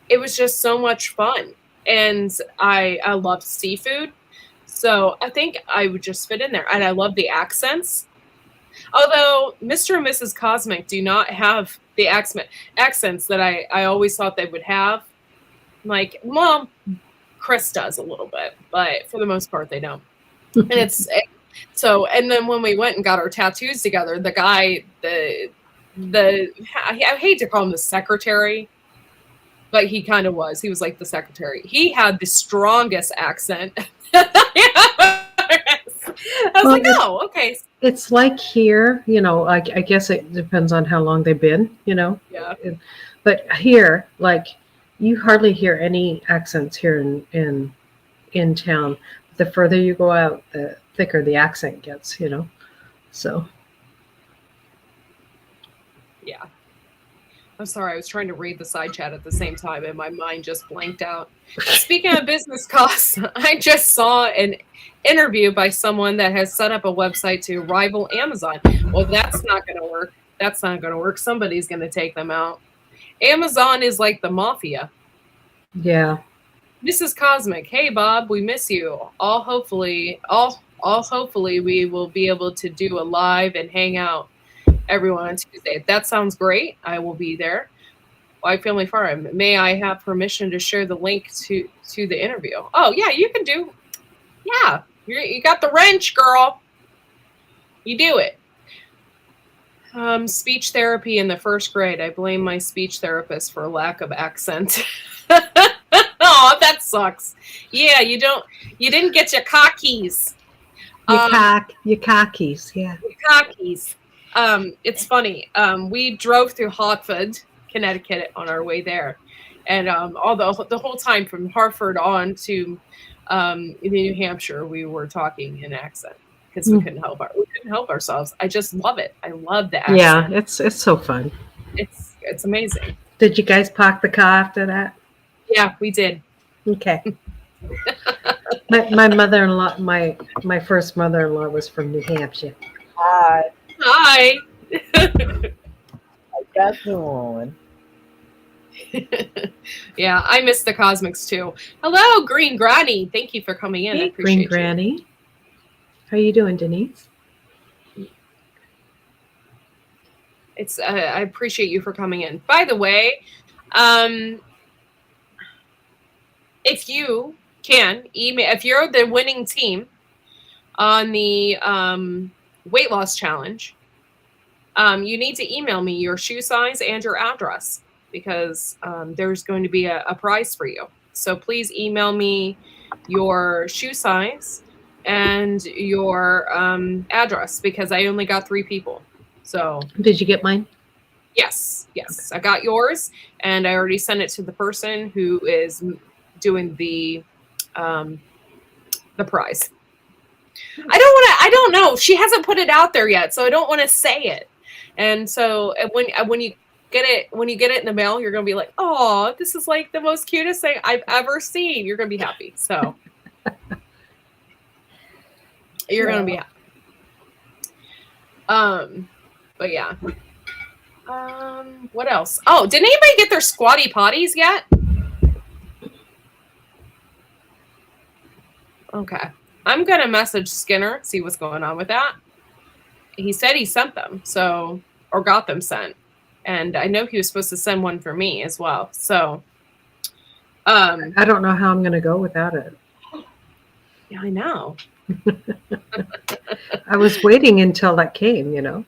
S1: it was just so much fun. And I love seafood. So I think I would just fit in there. And I love the accents. Although Mr. and Mrs. Cosmic do not have the accents that I always thought they would have. Like, well, Chris does a little bit, but for the most part, they don't. And so, and then when we went and got our tattoos together, the guy, I hate to call him the secretary, but he kind of was. He was like the secretary. He had the strongest accent. I was like, oh, okay.
S3: It's like here, I guess it depends on how long they've been,
S1: Yeah.
S3: But here, like, you hardly hear any accents here in town. The further you go out, the thicker the accent gets, so.
S1: Yeah. I'm sorry, I was trying to read the side chat at the same time and my mind just blanked out. Speaking of business costs, I just saw an interview by someone that has set up a website to rival Amazon. Well, that's not going to work. That's not going to work. Somebody's going to take them out. Amazon is like the mafia.
S3: Yeah.
S1: Mrs. Cosmic, hey Bob, we miss you. All hopefully we will be able to do a live and hang out everyone on Tuesday. That sounds great. I will be there. Whyde Family Farm. May I have permission to share the link to the interview? Oh yeah, you can do. Yeah, you got the wrench, girl. You do it. Speech therapy in the first grade. I blame my speech therapist for lack of accent. Oh, that sucks. Yeah, you didn't get your cockies.
S3: Your cockies, yeah.
S1: Your cockies. It's funny. We drove through Hartford, Connecticut on our way there. And although the whole time from Hartford on to New Hampshire, we were talking in accent because we couldn't help ourselves. I just love it. I love the accent.
S3: Yeah, it's so fun.
S1: It's amazing.
S3: Did you guys park the car after that?
S1: Yeah, we did.
S3: Okay. my mother-in-law, my first mother-in-law was from New Hampshire.
S2: Hi.
S1: Hi.
S2: I got the one.
S1: Yeah, I miss the Cosmics too. Hello, Green Granny. Thank you for coming in.
S3: Hey,
S1: I appreciate
S3: Green Granny. How you doing, Denise?
S1: I appreciate you for coming in. By the way, if you can email, if you're the winning team on the weight loss challenge, you need to email me your shoe size and your address because there's going to be a prize for you. So please email me your shoe size and your address because I only got 3 people. So
S3: did you get mine?
S1: Yes. I got yours, and I already sent it to the person who is doing the prize. I don't know. She hasn't put it out there yet, so I don't want to say it. And so when you get it in the mail, you're gonna be like, "Oh, this is like the most cutest thing I've ever seen." You're gonna be happy. So you're gonna be happy. But yeah. What else? Oh, did anybody get their squatty potties yet? Okay. I'm going to message Skinner, see what's going on with that. He said he sent them, or got them sent. And I know he was supposed to send one for me as well. So,
S3: I don't know how I'm going to go without it.
S1: Yeah, I know.
S3: I was waiting until that came,
S1: I know.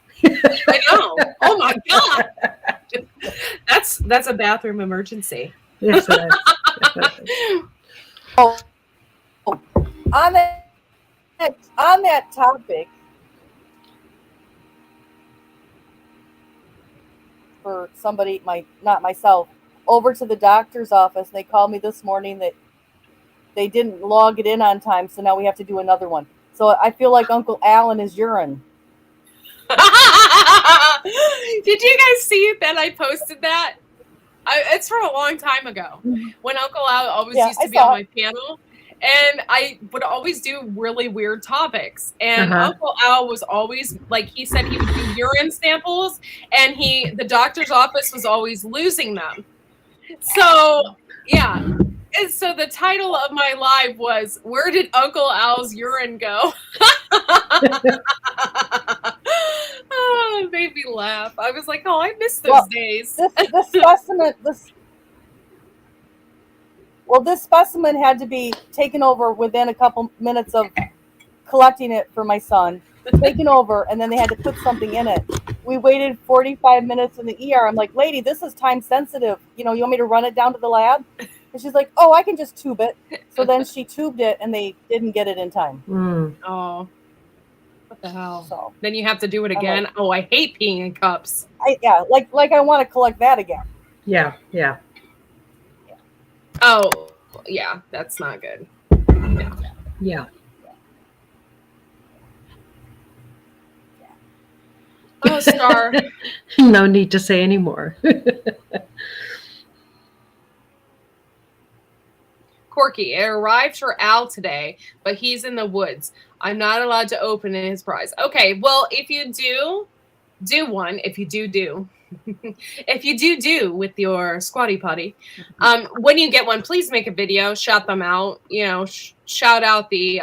S1: Oh my God. That's a bathroom emergency.
S3: Yes, it is.
S2: Oh, on that topic, for somebody, not myself, over to the doctor's office. They called me this morning that they didn't log it in on time, so now we have to do another one. So I feel like Uncle Alan is urine.
S1: Did you guys see that I posted that? It's from a long time ago when Uncle Al always used to be on my panel, and I would always do really weird topics. And Uncle Al was always like, he said he would do urine samples, and the doctor's office was always losing them. So yeah. And so the title of my live was, "Where did Uncle Al's urine go?" Oh, it made me laugh. I was like, "Oh, I miss those days."
S2: This specimen had to be taken over within a couple minutes of collecting it for my son. Taken over, and then they had to put something in it. We waited 45 minutes in the ER. I'm like, "Lady, this is time sensitive. You want me to run it down to the lab?" And she's like, "Oh, I can just tube it." So then she tubed it, and they didn't get it in time.
S1: Oh, what the hell?
S2: So
S1: then you have to do it again. Like, oh, I hate peeing in cups.
S2: Like I want to collect that again.
S3: Yeah.
S1: Oh, yeah, that's not good.
S3: Yeah.
S1: Oh, Star.
S3: No need to say any more.
S1: Corky, it arrived for Al today, but he's in the woods. I'm not allowed to open his prize. Okay, well, if you do one. If you do. If you do with your squatty potty, when you get one, please make a video, shout them out. Shout out the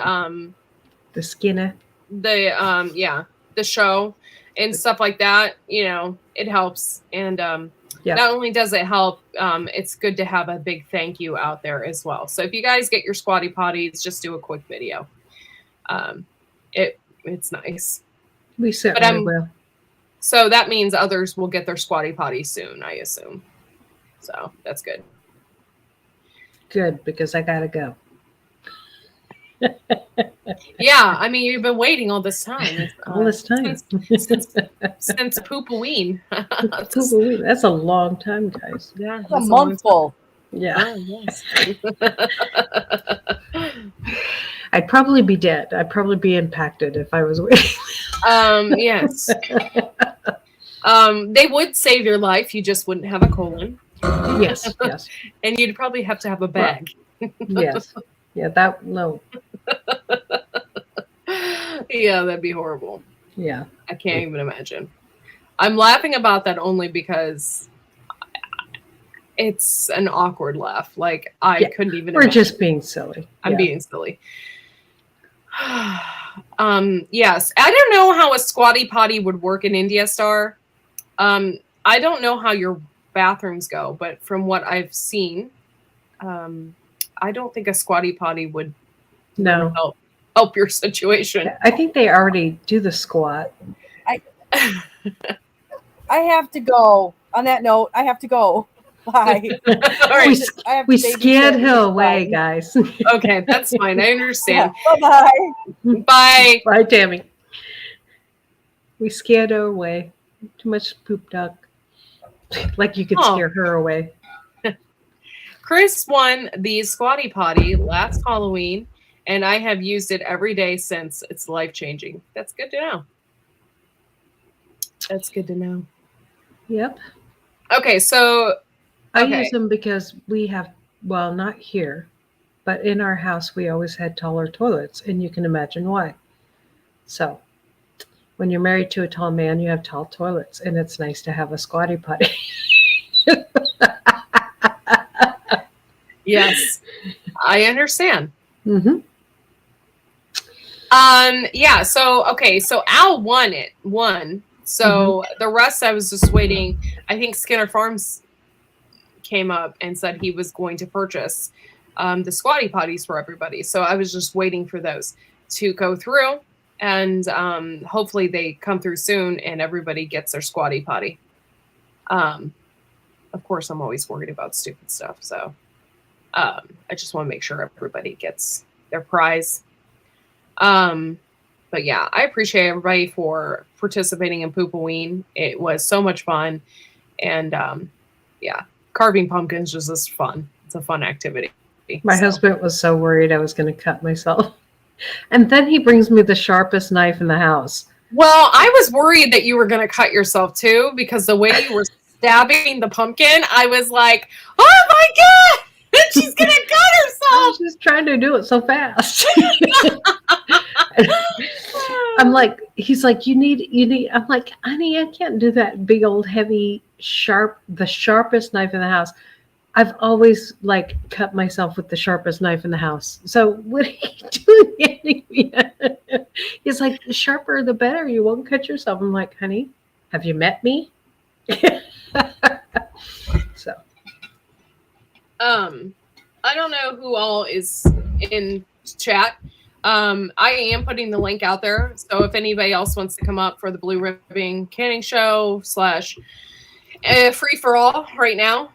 S3: Skinner,
S1: the show and stuff like that. It helps, and not only does it help, it's good to have a big thank you out there as well. So if you guys get your squatty potties, just do a quick video. It's nice.
S3: We certainly will.
S1: So that means others will get their squatty potty soon, I assume. So that's good.
S3: Good, because I gotta go.
S1: Yeah, I mean, you've been waiting all this time.
S3: All this time.
S1: Since Poopaween.
S3: Poopaween. That's a long time, guys.
S1: Yeah.
S2: That's a month full.
S3: Yeah.
S1: Oh, yes.
S3: I'd probably be dead. I'd probably be impacted if I was waiting.
S1: Yes. They would save your life. You just wouldn't have a colon.
S3: Yes.
S1: And you'd probably have to have a bag.
S3: Yes. Yeah, no.
S1: Yeah, that'd be horrible.
S3: Yeah.
S1: I can't even imagine. I'm laughing about that only because it's an awkward laugh. Like, I couldn't even
S3: We're
S1: imagine.
S3: just being silly.
S1: I'm being silly. Yes. I don't know how a squatty potty would work in India, Star. I don't know how your bathrooms go, but from what I've seen, I don't think a squatty potty would help your situation.
S3: I think they already do the squat.
S2: I have to go. On that note, I have to go. Bye.
S1: All right.
S3: We scared her away, guys.
S1: Okay, that's fine. I understand.
S2: Yeah. Bye-bye.
S1: Bye.
S3: Bye, Tammy. We scared her away. Too much poop duck. Like you could scare her away.
S1: Chris won the squatty potty last Halloween, and I have used it every day since. It's life-changing. That's good to know. That's good to know.
S3: Yep.
S1: Okay, so
S3: I use them because we have, well, not here, but in our house we always had taller toilets, and you can imagine why. So when you're married to a tall man, you have tall toilets, and it's nice to have a squatty potty.
S1: Yes, I understand.
S3: Mm-hmm.
S1: Yeah, so Al won. So the rest I was just waiting. I think Skinner Farms came up and said he was going to purchase the squatty potties for everybody. So I was just waiting for those to go through, and hopefully they come through soon and everybody gets their squatty potty. Of course, I'm always worried about stupid stuff. So I just want to make sure everybody gets their prize. But yeah, I appreciate everybody for participating in Poopaween. It was so much fun. And yeah, carving pumpkins is just fun. It's a fun activity.
S3: My husband was so worried I was going to cut myself. And then he brings me the sharpest knife in the house.
S1: Well, I was worried that you were going to cut yourself too, because the way you were stabbing the pumpkin, I was like, oh my God, she's going to cut
S3: I
S1: herself.
S3: was just trying to do it so fast. I'm like, he's like, you need. I'm like, honey, I can't do that big old heavy the sharpest knife in the house. I've always like cut myself with the sharpest knife in the house. So what are you doing? He's like, the sharper the better. You won't cut yourself. I'm like, honey, have you met me? So,
S1: I don't know who all is in chat. I am putting the link out there. So if anybody else wants to come up for the Blue Ribbon Canning Show / free for all right now,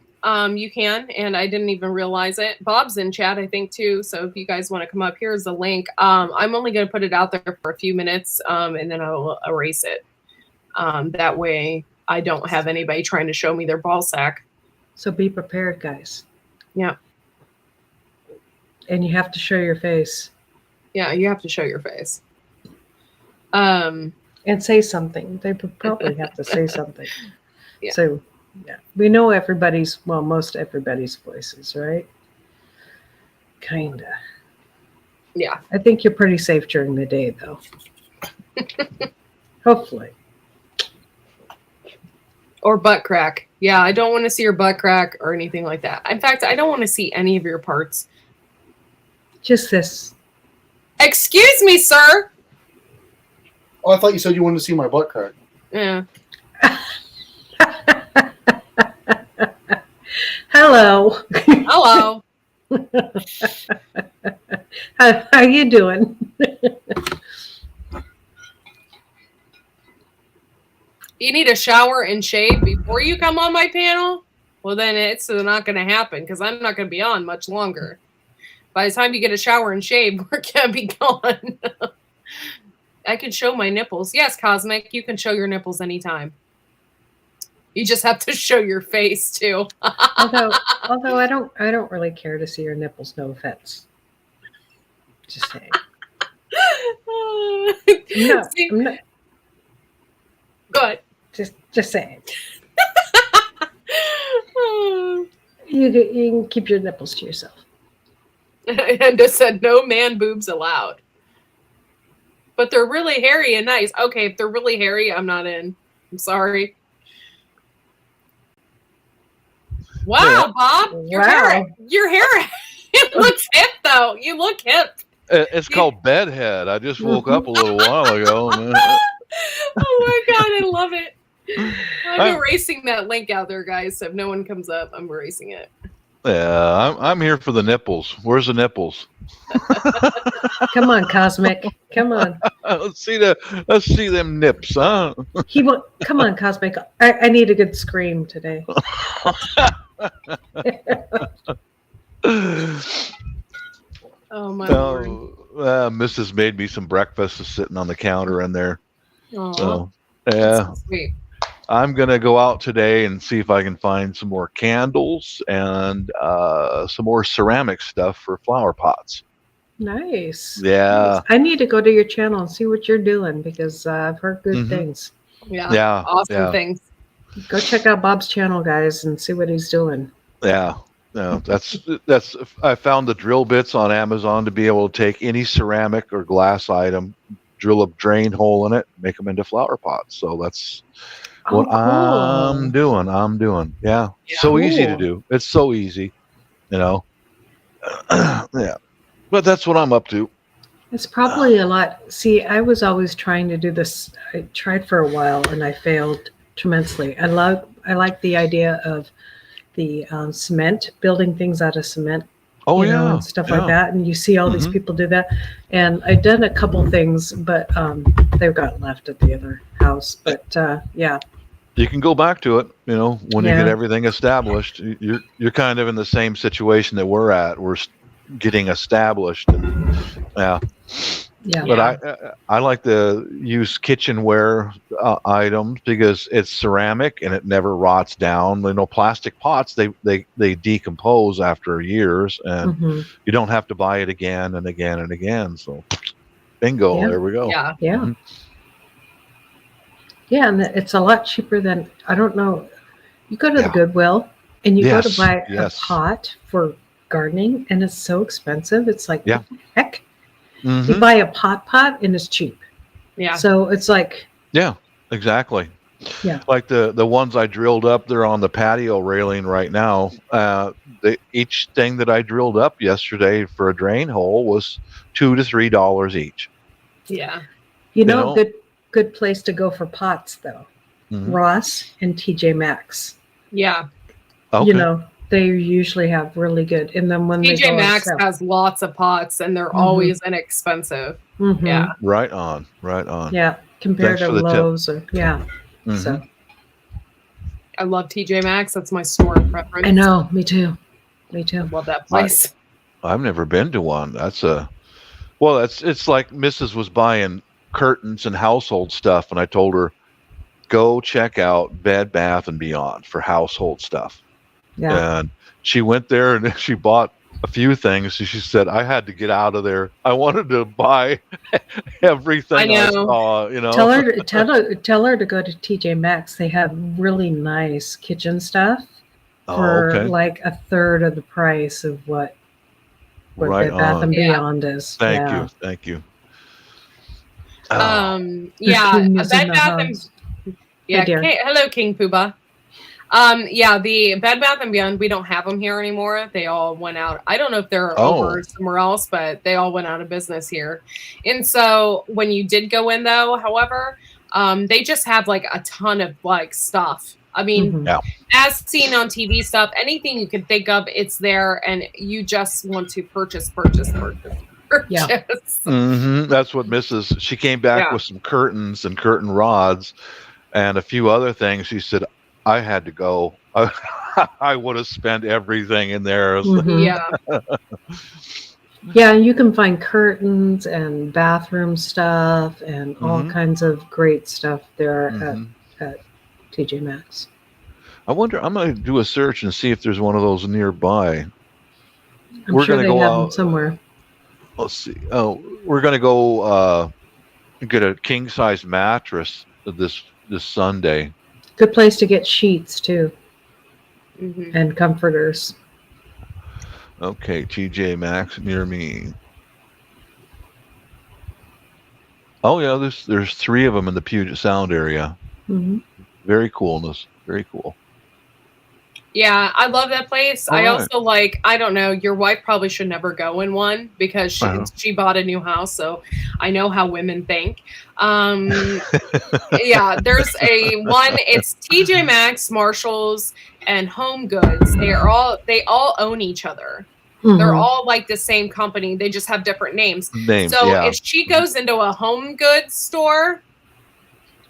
S1: you can. And I didn't even realize it. Bob's in chat, I think, too. So if you guys want to come up, here's the link. I'm only going to put it out there for a few minutes, and then I'll erase it. That way I don't have anybody trying to show me their ball sack.
S3: so be prepared, guys.
S1: Yeah.
S3: And you have to show your face.
S1: Yeah, you have to show your face.
S3: And say something. They would probably have to say something.
S1: Yeah.
S3: So, yeah. We know most everybody's voices, right? Kinda.
S1: Yeah.
S3: I think you're pretty safe during the day, though. Hopefully.
S1: Or butt crack. Yeah, I don't want to see your butt crack or anything like that. In fact, I don't want to see any of your parts.
S3: Just this.
S1: Excuse me, sir.
S4: Oh, I thought you said you wanted to see my butt crack.
S1: Yeah.
S3: Hello.
S1: Hello.
S3: How you doing?
S1: You need a shower and shave before you come on my panel? Well, then it's not going to happen because I'm not going to be on much longer. By the time you get a shower and shave, we're going to be gone. I can show my nipples. Yes, Cosmic, you can show your nipples anytime. You just have to show your face too.
S3: although I don't really care to see your nipples. No offense. Just saying. I'm not.
S1: Go ahead.
S3: Just saying. You can keep your nipples to yourself.
S1: And just said no man boobs allowed. But they're really hairy and nice. Okay, if they're really hairy, I'm not in. I'm sorry. Wow, Bob, your hair, it looks hip though. You look hip.
S5: It's called bedhead. I just woke up a little while ago.
S1: Oh my God, I love it. I'm erasing that link out there, guys. So if no one comes up, I'm erasing it.
S5: Yeah, I'm here for the nipples. Where's the nipples?
S3: Come on, Cosmic. Come on.
S5: Let's see them nips, huh?
S3: Come on, Cosmic. I need a good scream today.
S1: Oh my Lord.
S5: Mrs. made me some breakfast is sitting on the counter in there.
S1: Aww.
S5: So yeah.
S1: So sweet.
S5: I'm gonna go out today and see if I can find some more candles and some more ceramic stuff for flower pots.
S3: Nice.
S5: Yeah.
S3: I need to go to your channel and see what you're doing because I've heard good things.
S1: Yeah. Awesome things.
S3: Go check out Bob's channel, guys, and see what he's doing.
S5: Yeah. No, that's. I found the drill bits on Amazon to be able to take any ceramic or glass item, drill a drain hole in it, make them into flower pots. So that's what
S3: cool.
S5: I'm doing. Yeah. So easy to do. It's so easy, Yeah. But that's what I'm up to.
S3: It's probably a lot. See, I was always trying to do this. I tried for a while and I failed tremendously. I like the idea of the cement, building things out of cement. And stuff like that. And you see all these people do that. And I've done a couple things, but they've got left at the other house. But yeah.
S5: You can go back to it, when you get everything established. You're kind of in the same situation that we're at. We're getting established. And, But I like to use kitchenware items because it's ceramic and it never rots down. Plastic pots they decompose after years, and you don't have to buy it again and again and again. So, bingo, there we go.
S1: Yeah.
S3: Yeah. Yeah, and it's a lot cheaper than, I don't know. You go to the
S5: Yeah.
S3: Goodwill and you go to
S5: Yes,
S3: buy a
S5: yes.
S3: pot for gardening, and it's so expensive. It's like,
S5: Yeah.
S3: what the heck? You
S5: Mhm.
S3: buy a pot and it's cheap.
S1: Yeah.
S3: So it's like,
S5: Yeah, exactly.
S3: Yeah.
S5: Like the ones I drilled up there on the patio railing right now. Each thing that I drilled up yesterday for a drain hole was $2 to $3 each.
S1: Yeah.
S3: you know,
S5: know?
S3: good place to go for pots though.
S5: Mhm.
S3: Ross and TJ Maxx.
S1: Yeah.
S5: Okay.
S3: You know, they usually have really good. And then when they
S1: TJ
S3: go on
S1: Maxx
S3: sale.
S1: has lots of pots and they're
S3: Mhm.
S1: always inexpensive.
S3: Mhm.
S1: Yeah.
S5: Right on. Right on.
S3: Yeah, compared
S5: Thanks
S3: to
S5: for the tip.
S3: Lowe's or
S5: Mhm.
S3: So
S1: I love TJ Maxx. That's my store of preference.
S3: I know, me too.
S1: I love that
S5: My-
S1: place.
S5: I've never been to one. It's like Mrs. was buying curtains and household stuff, and I told her, go check out Bed Bath and Beyond for household stuff.
S3: Yeah.
S5: And she went there and she bought a few things. She said, I had to get out of there. I wanted to buy everything
S1: I know.
S5: saw,
S3: Tell her to go to TJ Maxx. They have really nice kitchen stuff for
S5: okay.
S3: like a third of the price of what
S5: Right
S3: Bed Bath
S5: on.
S3: and
S1: Yeah.
S3: Beyond is.
S5: Thank
S3: Yeah.
S5: you. Thank you. Oh,
S3: The
S1: Yeah,
S3: king
S1: a
S3: is in
S1: Bed
S3: the
S1: Bath and
S3: house.
S1: yeah,
S3: dear.
S1: hello King Poobah. Yeah, the Bed Bath and Beyond, we don't have them here anymore. They all went out. I don't know if they're over somewhere else, but they all went out of business here. And so when you did go in though, however, they just have like a ton of like stuff. I mean,
S3: Mhm.
S5: Yeah.
S1: as seen on TV stuff, anything you can think of, it's there, and you just want to purchase.
S3: Yeah.
S5: That's what Mrs. She came back
S1: Yeah.
S5: with some curtains and curtain rods and a few other things. She said, I had to go. I would have spent everything in there.
S3: Mhm.
S1: Yeah.
S3: Yeah, and you can find curtains and bathroom stuff and all
S5: Mhm.
S3: kinds of great stuff there
S5: Mhm.
S3: at TJ Maxx.
S5: I wonder, I'm going to do a search and see if there's one of those nearby.
S3: I'm
S5: We're
S3: sure
S5: gonna
S3: they
S5: go
S3: have them
S5: out.
S3: somewhere.
S5: Let's see. Oh, we're going to go get a king size mattress this Sunday.
S3: Good place to get sheets too
S1: Mhm.
S3: and comforters.
S5: Okay, TJ Maxx near me. Oh yeah, there's 3 of them in the Puget Sound area.
S3: Mhm.
S5: Very coolness. Very cool.
S1: Yeah, I love that place.
S5: All
S1: I
S5: right.
S1: also like, I don't know, your wife probably should never go in one because she bought a new house, so I know how women think. Yeah, there's a one, it's TJ Maxx, Marshalls, and Home Goods. They all own each other. They're
S3: Mhm.
S1: all like the same company. They just have different names.
S5: Names,
S1: So
S5: yeah.
S1: if she goes into a Home Goods store,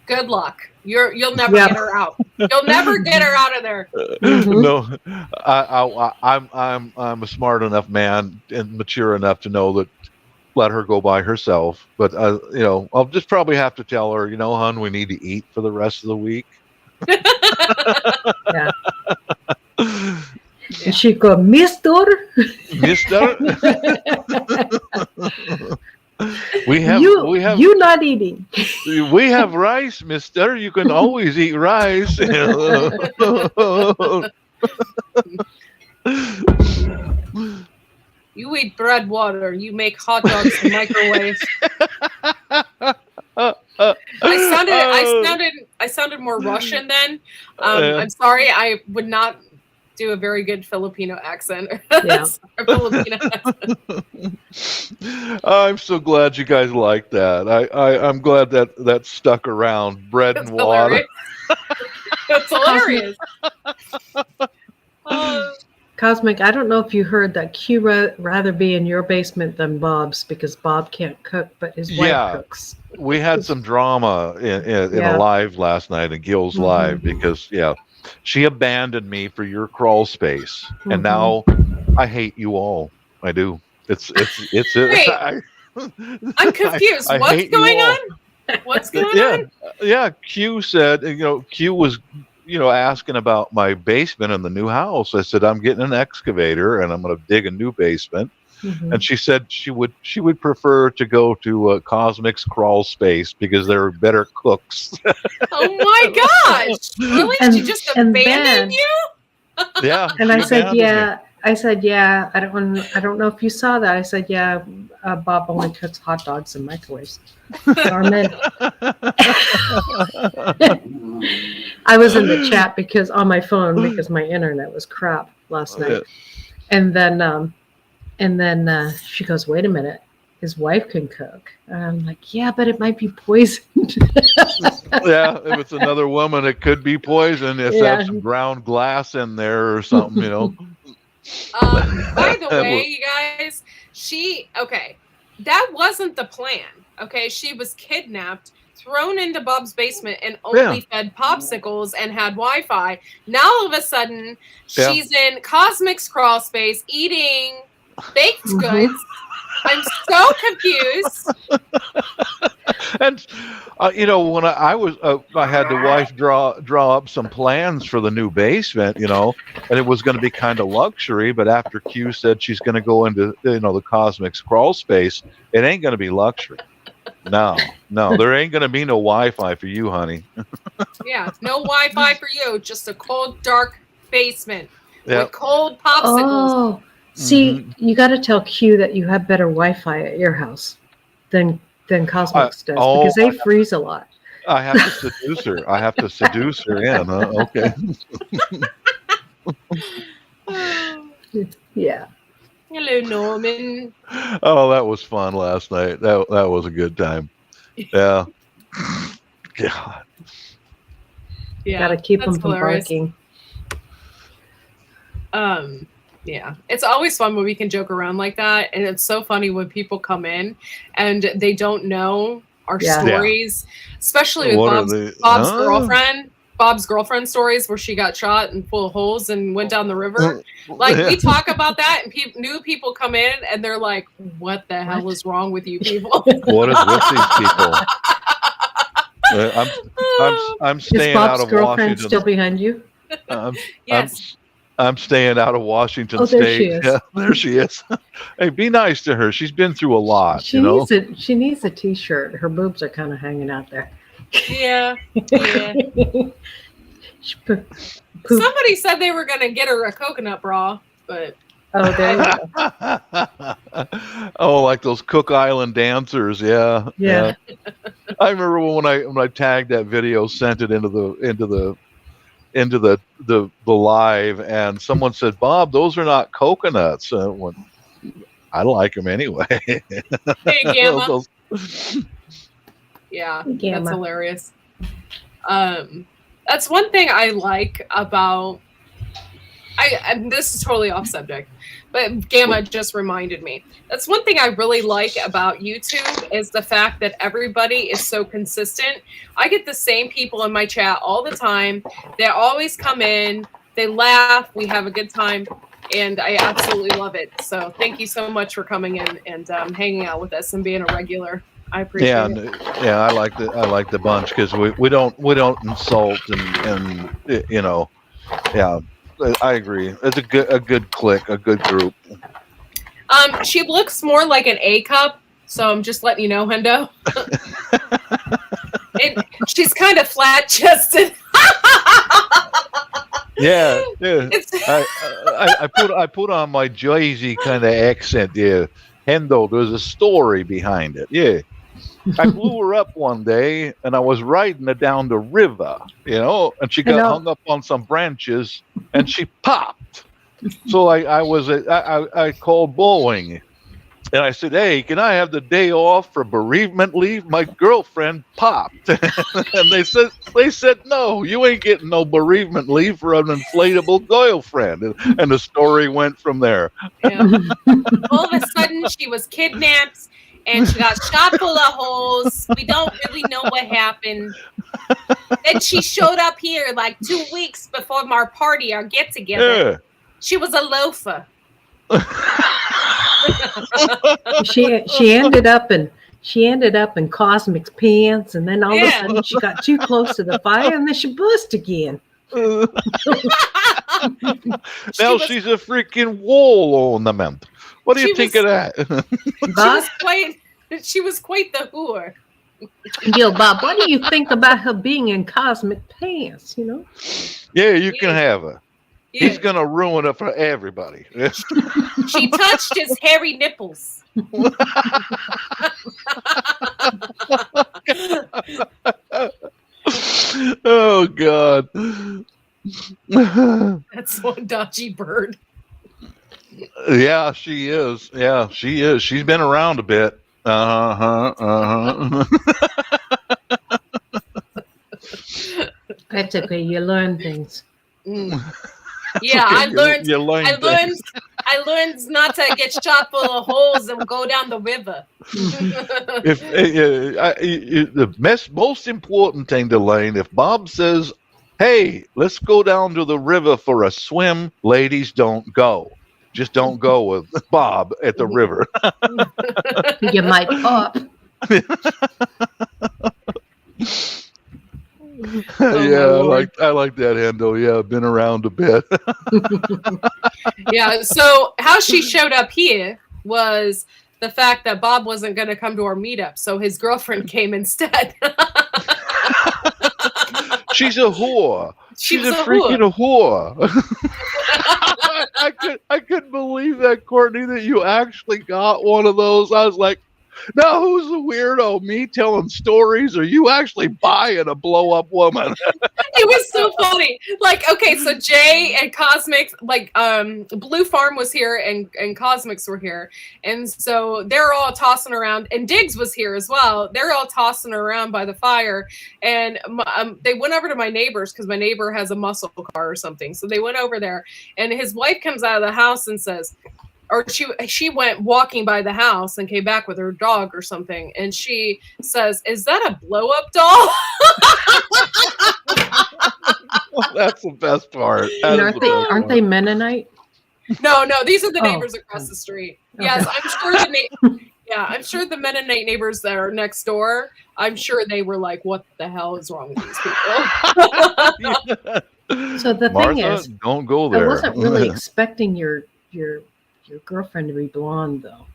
S1: good luck. You'll never
S3: Yep.
S1: get her out. You'll never get her out of there.
S3: Mhm.
S5: No, I'm a smart enough man and mature enough to know that let her go by herself. But I'll just probably have to tell her, hon, we need to eat for the rest of the week.
S3: Yeah. And she'd go, Mister,
S5: Mister, we have
S3: you not eating.
S5: we have rice, Mister. You can always eat rice.
S1: You eat bread water. You make hot dogs in microwave. I sounded more Russian then. I'm sorry. I would not do a very good Filipino accent.
S3: Yeah.
S1: Filipino accent.
S5: I'm so glad you guys like that. I'm glad that stuck around. Bread and water.
S1: That's hilarious.
S3: Cosmic, I don't know if you heard that Q rather be in your basement than Bob's because Bob can't cook, but his wife cooks.
S5: We had some drama in a live last night, in Gil's live, because she abandoned me for your crawl space, and now I hate you all. I do. It's
S1: Wait, I'm confused. What's going on? What's going on?
S5: Yeah. Q said, Q was asking about my basement in the new house. I said, I'm getting an excavator and I'm going to dig a new basement.
S3: Mhm.
S5: and she said she would prefer to go to Cosmic's Crawl Space because they're better cooks.
S1: Oh my gosh! Really?
S3: And-
S1: She just
S3: and
S1: abandoned
S3: then-
S1: you?
S5: Yeah,
S3: And
S5: she
S3: I said,
S5: abandoned me.
S3: yeah. I said, yeah. I don't know if you saw that. I said, yeah. Bob only cooks hot dogs in microwaves. Norman. I was in the chat because on my phone because my internet was crap last night, and then she goes, "Wait a minute, his wife can cook." And I'm like, "Yeah, but it might be poisoned."
S5: Yeah, if it's another woman, it could be poison. If
S3: Yeah.
S5: there's some ground glass in there or something, you know.
S1: By the way, you guys, that wasn't the plan. Okay, she was kidnapped, thrown into Bob's basement, and only fed popsicles and had Wi-Fi. Now all of a sudden, she's in Cosmic's Crawl Space eating baked goods. I'm so confused.
S5: And you know, when I was, I had the wife draw up some plans for the new basement, you know, and it was going to be kind of luxury. But after Q said she's going to go into, you know, the Cosmic's Crawl Space, it ain't going to be luxury. No, there ain't going to be no Wi-Fi for you, honey.
S1: Yeah, no Wi-Fi for you. Just a cold, dark basement
S5: Yep.
S1: with cold popsicles.
S3: Oh, see, you got to tell Q that you have better Wi-Fi at your house than Cosmos does because they freeze a lot.
S5: I have to seduce her. I have to seduce her in. Okay.
S3: Yeah.
S1: Hello, Norman.
S5: Oh, that was fun last night. That was a good time. Yeah. God.
S1: Yeah,
S3: Got to keep
S1: that's
S3: them from
S1: hilarious.
S3: barking.
S1: Yeah, it's always fun when we can joke around like that, and it's so funny when people come in and they don't know our stories, especially with Bob's girlfriend. Bob's girlfriend stories where she got shot and full of holes and went down the river. Like we talk about that, and new people come in and they're like, "What the hell is wrong with you people?
S5: What is with these people?" I'm staying out of
S3: girlfriend
S5: Washington.
S3: Still behind you?
S1: Yes.
S5: I'm staying out of Washington
S3: there
S5: State.
S3: she is.
S5: Yeah, there she is. Hey, be nice to her. She's been through a lot.
S3: She needs a t-shirt. Her boobs are kind of hanging out there.
S1: Yeah.
S3: Somebody
S1: said they were gonna get her a coconut bra, but
S3: there you
S5: go. Oh, like those Cook Island dancers. Yeah. I remember when I tagged that video, sent it into the live, and someone said, "Bob, those are not coconuts." I like them anyway.
S1: Hey, Gamma. Yeah,
S3: Gamma.
S1: That's hilarious. That's one thing I like about. This is totally off subject, but Gamma just reminded me. That's one thing I really like about YouTube is the fact that everybody is so consistent. I get the same people in my chat all the time. They always come in, they laugh, we have a good time, and I absolutely love it. So thank you so much for coming in and hanging out with us and being a regular. I appreciate it.
S5: Yeah, I like the bunch because we don't insult and you know, yeah. I agree. It's a good clique, a good group.
S1: She looks more like an A cup, so I'm just letting you know, Hendo. She's kind of flat chested.
S5: Yeah. I put on my Jersey kind of accent there. Hendo, there's a story behind it. Yeah. I blew her up one day, and I was riding her down the river, you know, and she got hung up on some branches, and she popped. So I called Boeing, and I said, "Hey, can I have the day off for bereavement leave? My girlfriend popped." And they said, "No, you ain't getting no bereavement leave for an inflatable girlfriend." And the story went from there.
S1: Yeah. All of a sudden, she was kidnapped. And she got shot full of holes. We don't really know what happened. Then she showed up here like 2 weeks before our party, our get together.
S5: Yeah.
S1: She was a loafer.
S3: she ended up in Cosmic's pants, and then all of a sudden she got too close to the fire, and then she burst again.
S5: Now she's a freaking wall ornament. What do you
S1: She
S5: think
S1: was-
S5: of that?
S3: Bob,
S1: She was quite the whore.
S3: yo, Bob, what do you think about her being in cosmic pants? You know,
S5: Yeah, you can have her.
S1: Yeah.
S5: He's gonna ruin it for everybody.
S1: She touched his hairy nipples.
S5: Oh God.
S1: That's one dodgy bird.
S5: Yeah, she is. Yeah, she is. She's been around a bit.
S3: that's okay. You learn things.
S1: Mm. Yeah, I learned.
S5: You learn
S1: I
S5: things.
S1: learned not to get shot full of holes and go down the river.
S5: If the most important thing to learn, if Bob says, "Hey, let's go down to the river for a swim," ladies, don't go. Just don't go with Bob at the river.
S3: You might pop.
S5: Yeah,
S1: Lord.
S5: I like that handle. Yeah, been around a bit.
S1: Yeah. So how she showed up here was the fact that Bob wasn't going to come to our meetup, so his girlfriend came instead.
S5: She's a whore.
S1: She
S5: She's
S1: was
S5: a
S1: a
S5: freaking whore. I couldn't believe that, Courtney, that you actually got one of those. I was like, now who's the weirdo? Me telling stories or you actually buying a blow up woman?
S1: It was so funny. Like, okay, so Jay and Cosmics, like, Blue Farm was here and Cosmics were here. And so they're all tossing around. And Diggs was here as well. They're all tossing around by the fire. And they went over to my neighbor's because my neighbor has a muscle car or something. So they went over there. And his wife comes out of the house and says, or she went walking by the house and came back with her dog or something, and she says, "Is that a blow up doll?"
S5: That's the best part.
S3: And aren't they Mennonite?
S1: No, these are the
S3: Oh.
S1: neighbors across the street.
S3: Okay.
S1: Yes, I'm sure I'm sure the Mennonite neighbors that are next door, I'm sure they were like, "What the hell is wrong with these people?"
S3: So the
S5: Martha,
S3: thing is,
S5: don't go
S3: I
S5: there.
S3: wasn't really expecting your girlfriend to be blonde, though.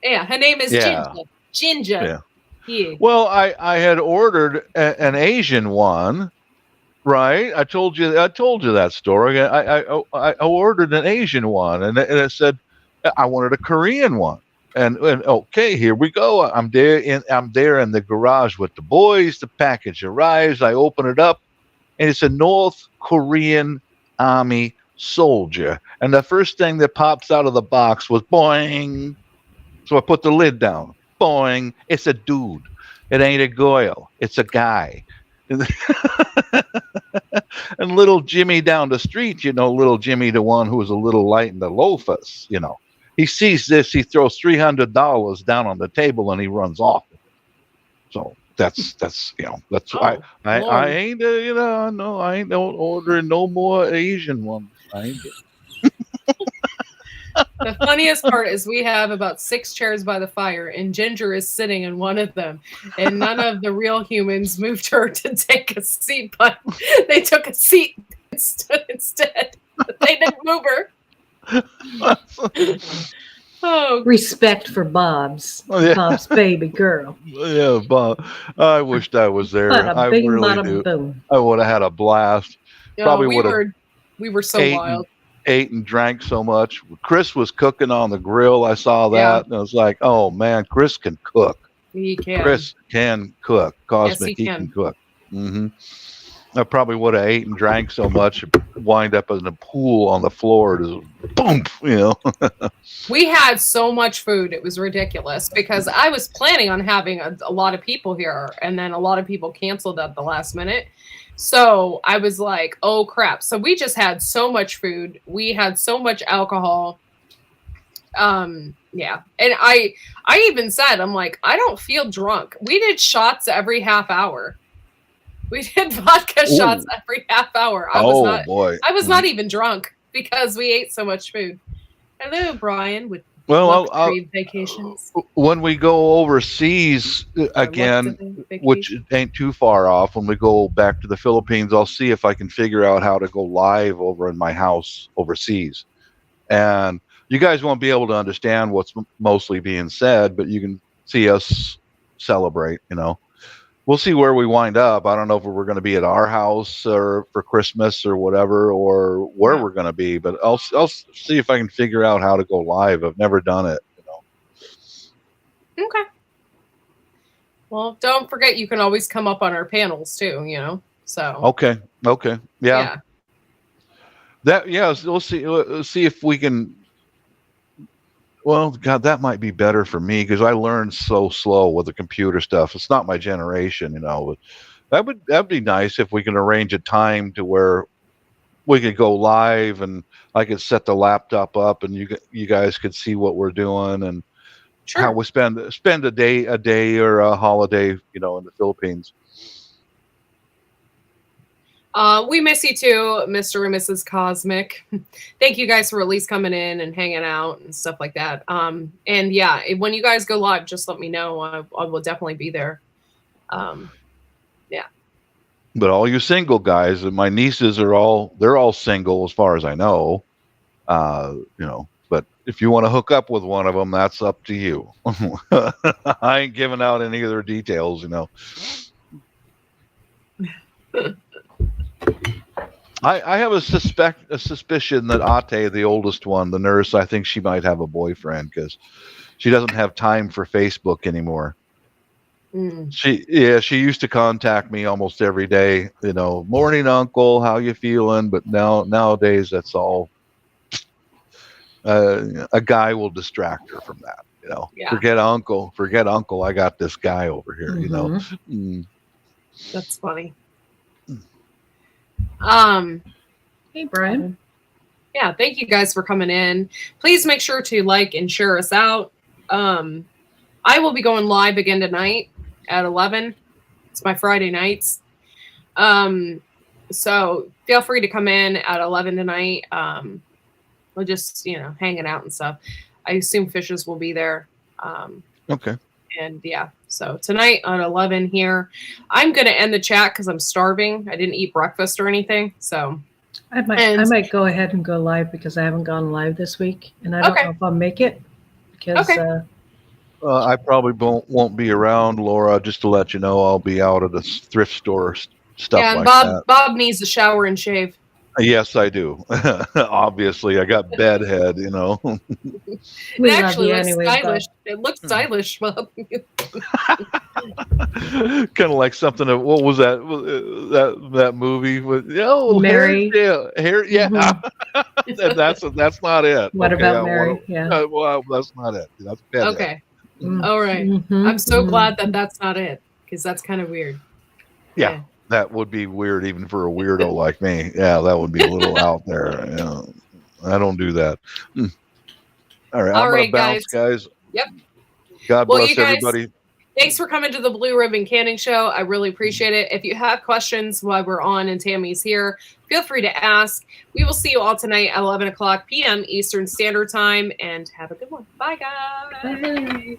S1: Yeah, her name is
S5: Yeah.
S1: Ginger.
S5: Yeah.
S1: Yeah.
S5: Well, I had ordered an Asian one, right? I told you that story. I ordered an Asian one, and it said I wanted a Korean one. And okay, here we go. I'm there in the garage with the boys. The package arrives. I open it up, and it's a North Korean Army soldier. And the first thing that pops out of the box was boing. So I put the lid down. Boing. It's a dude. It ain't a girl. It's a guy. And little Jimmy down the street, little Jimmy, the one who was a little light in the loafers, he sees this, he throws $300 down on the table and he runs off. So that's why I ain't no, I ain't ordering no more Asian ones. I ain't.
S1: The funniest part is we have about 6 chairs by the fire, and Ginger is sitting in one of them, and none of the real humans moved her to take a seat, but they took a seat and stood instead. They didn't move her. Oh,
S3: Respect for Bob's baby girl.
S5: Yeah, Bob. I wished I was there.
S3: Bada
S5: I
S3: bing,
S5: really
S3: bada
S5: do.
S3: boom.
S5: I would have had a blast. Probably
S1: we
S5: would've
S1: were so
S5: ate
S1: wild.
S5: Ate and drank so much. Chris was cooking on the grill. I saw that,
S1: Yeah.
S5: and I was like, "Oh man, Chris can cook.
S1: He can.
S5: Chris can cook. Cosmic,
S1: he
S5: he
S1: can.
S5: can cook." Hmm. I probably would have ate and drank so much, wind up in a pool on the floor, just boom,
S1: We had so much food, it was ridiculous, because I was planning on having a lot of people here, and then a lot of people canceled at the last minute. So I was like, oh crap. So we just had so much food. We had so much alcohol. Yeah. And I even said, I'm like, I don't feel drunk. We did shots every half hour. We did vodka shots every half hour. I was not even drunk because we ate so much food. Hello, Brian, with luxury vacations.
S5: When we go overseas again, which ain't too far off, when we go back to the Philippines, I'll see if I can figure out how to go live over in my house overseas. And you guys won't be able to understand what's mostly being said, but you can see us celebrate. We'll see where we wind up. I don't know if we're going to be at our house or for Christmas or whatever, or where we're going to be, but I'll see if I can figure out how to go live. I've never done it.
S1: Okay. Well, don't forget you can always come up on our panels too. So.
S5: Okay. Yeah. We'll see if we can. Well, God, that might be better for me because I learned so slow with the computer stuff. It's not my generation, But that'd be nice if we can arrange a time to where we could go live and I could set the laptop up and you guys could see what we're doing and how we spend a day or a holiday, in the Philippines.
S1: We miss you too, Mr. and Mrs. Cosmic. Thank you guys for at least coming in and hanging out and stuff like that. And yeah, when you guys go live, just let me know. I will definitely be there. Yeah.
S5: But all you single guys, and my nieces they're all single as far as I know. But if you want to hook up with one of them, that's up to you. I ain't giving out any of their details, I have a suspicion that Ate, the oldest one, the nurse, I think she might have a boyfriend because she doesn't have time for Facebook anymore. She used to contact me almost every day, morning uncle, how you feeling? But nowadays that's all a guy will distract her from that, Forget uncle, I got this guy over here,
S1: That's funny.
S3: Hey, Brian.
S1: Yeah, thank you guys for coming in. Please make sure to like and share us out. I will be going live again tonight at 11. It's my Friday nights. So feel free to come in at 11 tonight. We're just, hanging out and stuff. I assume Fishes will be there.
S5: Okay.
S1: And yeah, so tonight at 11 here, I'm going to end the chat because I'm starving. I didn't eat breakfast or anything. So
S3: I might go ahead and go live because I haven't gone live this week. And I don't know if I'll make it because
S5: I probably won't be around, Laura, just to let you know. I'll be out at the thrift store stuff like that.
S1: Bob needs to shower and shave.
S5: Yes, I do. Obviously, I got bedhead,
S1: It actually looks stylish. It looks stylish, Bob.
S5: Kind of like something of what was that movie with
S3: Mary?
S5: Hair, yeah. Mm-hmm. that's not it.
S3: What about Mary? Yeah.
S5: Well, that's not it. That's bedhead.
S1: Okay. All right. Mm-hmm. I'm so glad that's not it because that's kind of weird.
S5: Yeah. That would be weird even for a weirdo like me. Yeah, that would be a little out there. I don't do that. All right, I'm going to bounce, guys.
S1: Yep.
S5: God bless everybody.
S1: Thanks for coming to the Blue Ribbon Canning Show. I really appreciate it. If you have questions while we're on and Tammy's here, feel free to ask. We will see you all tonight at 11 o'clock p.m. Eastern Standard Time, and have a good one. Bye, guys.
S3: Bye.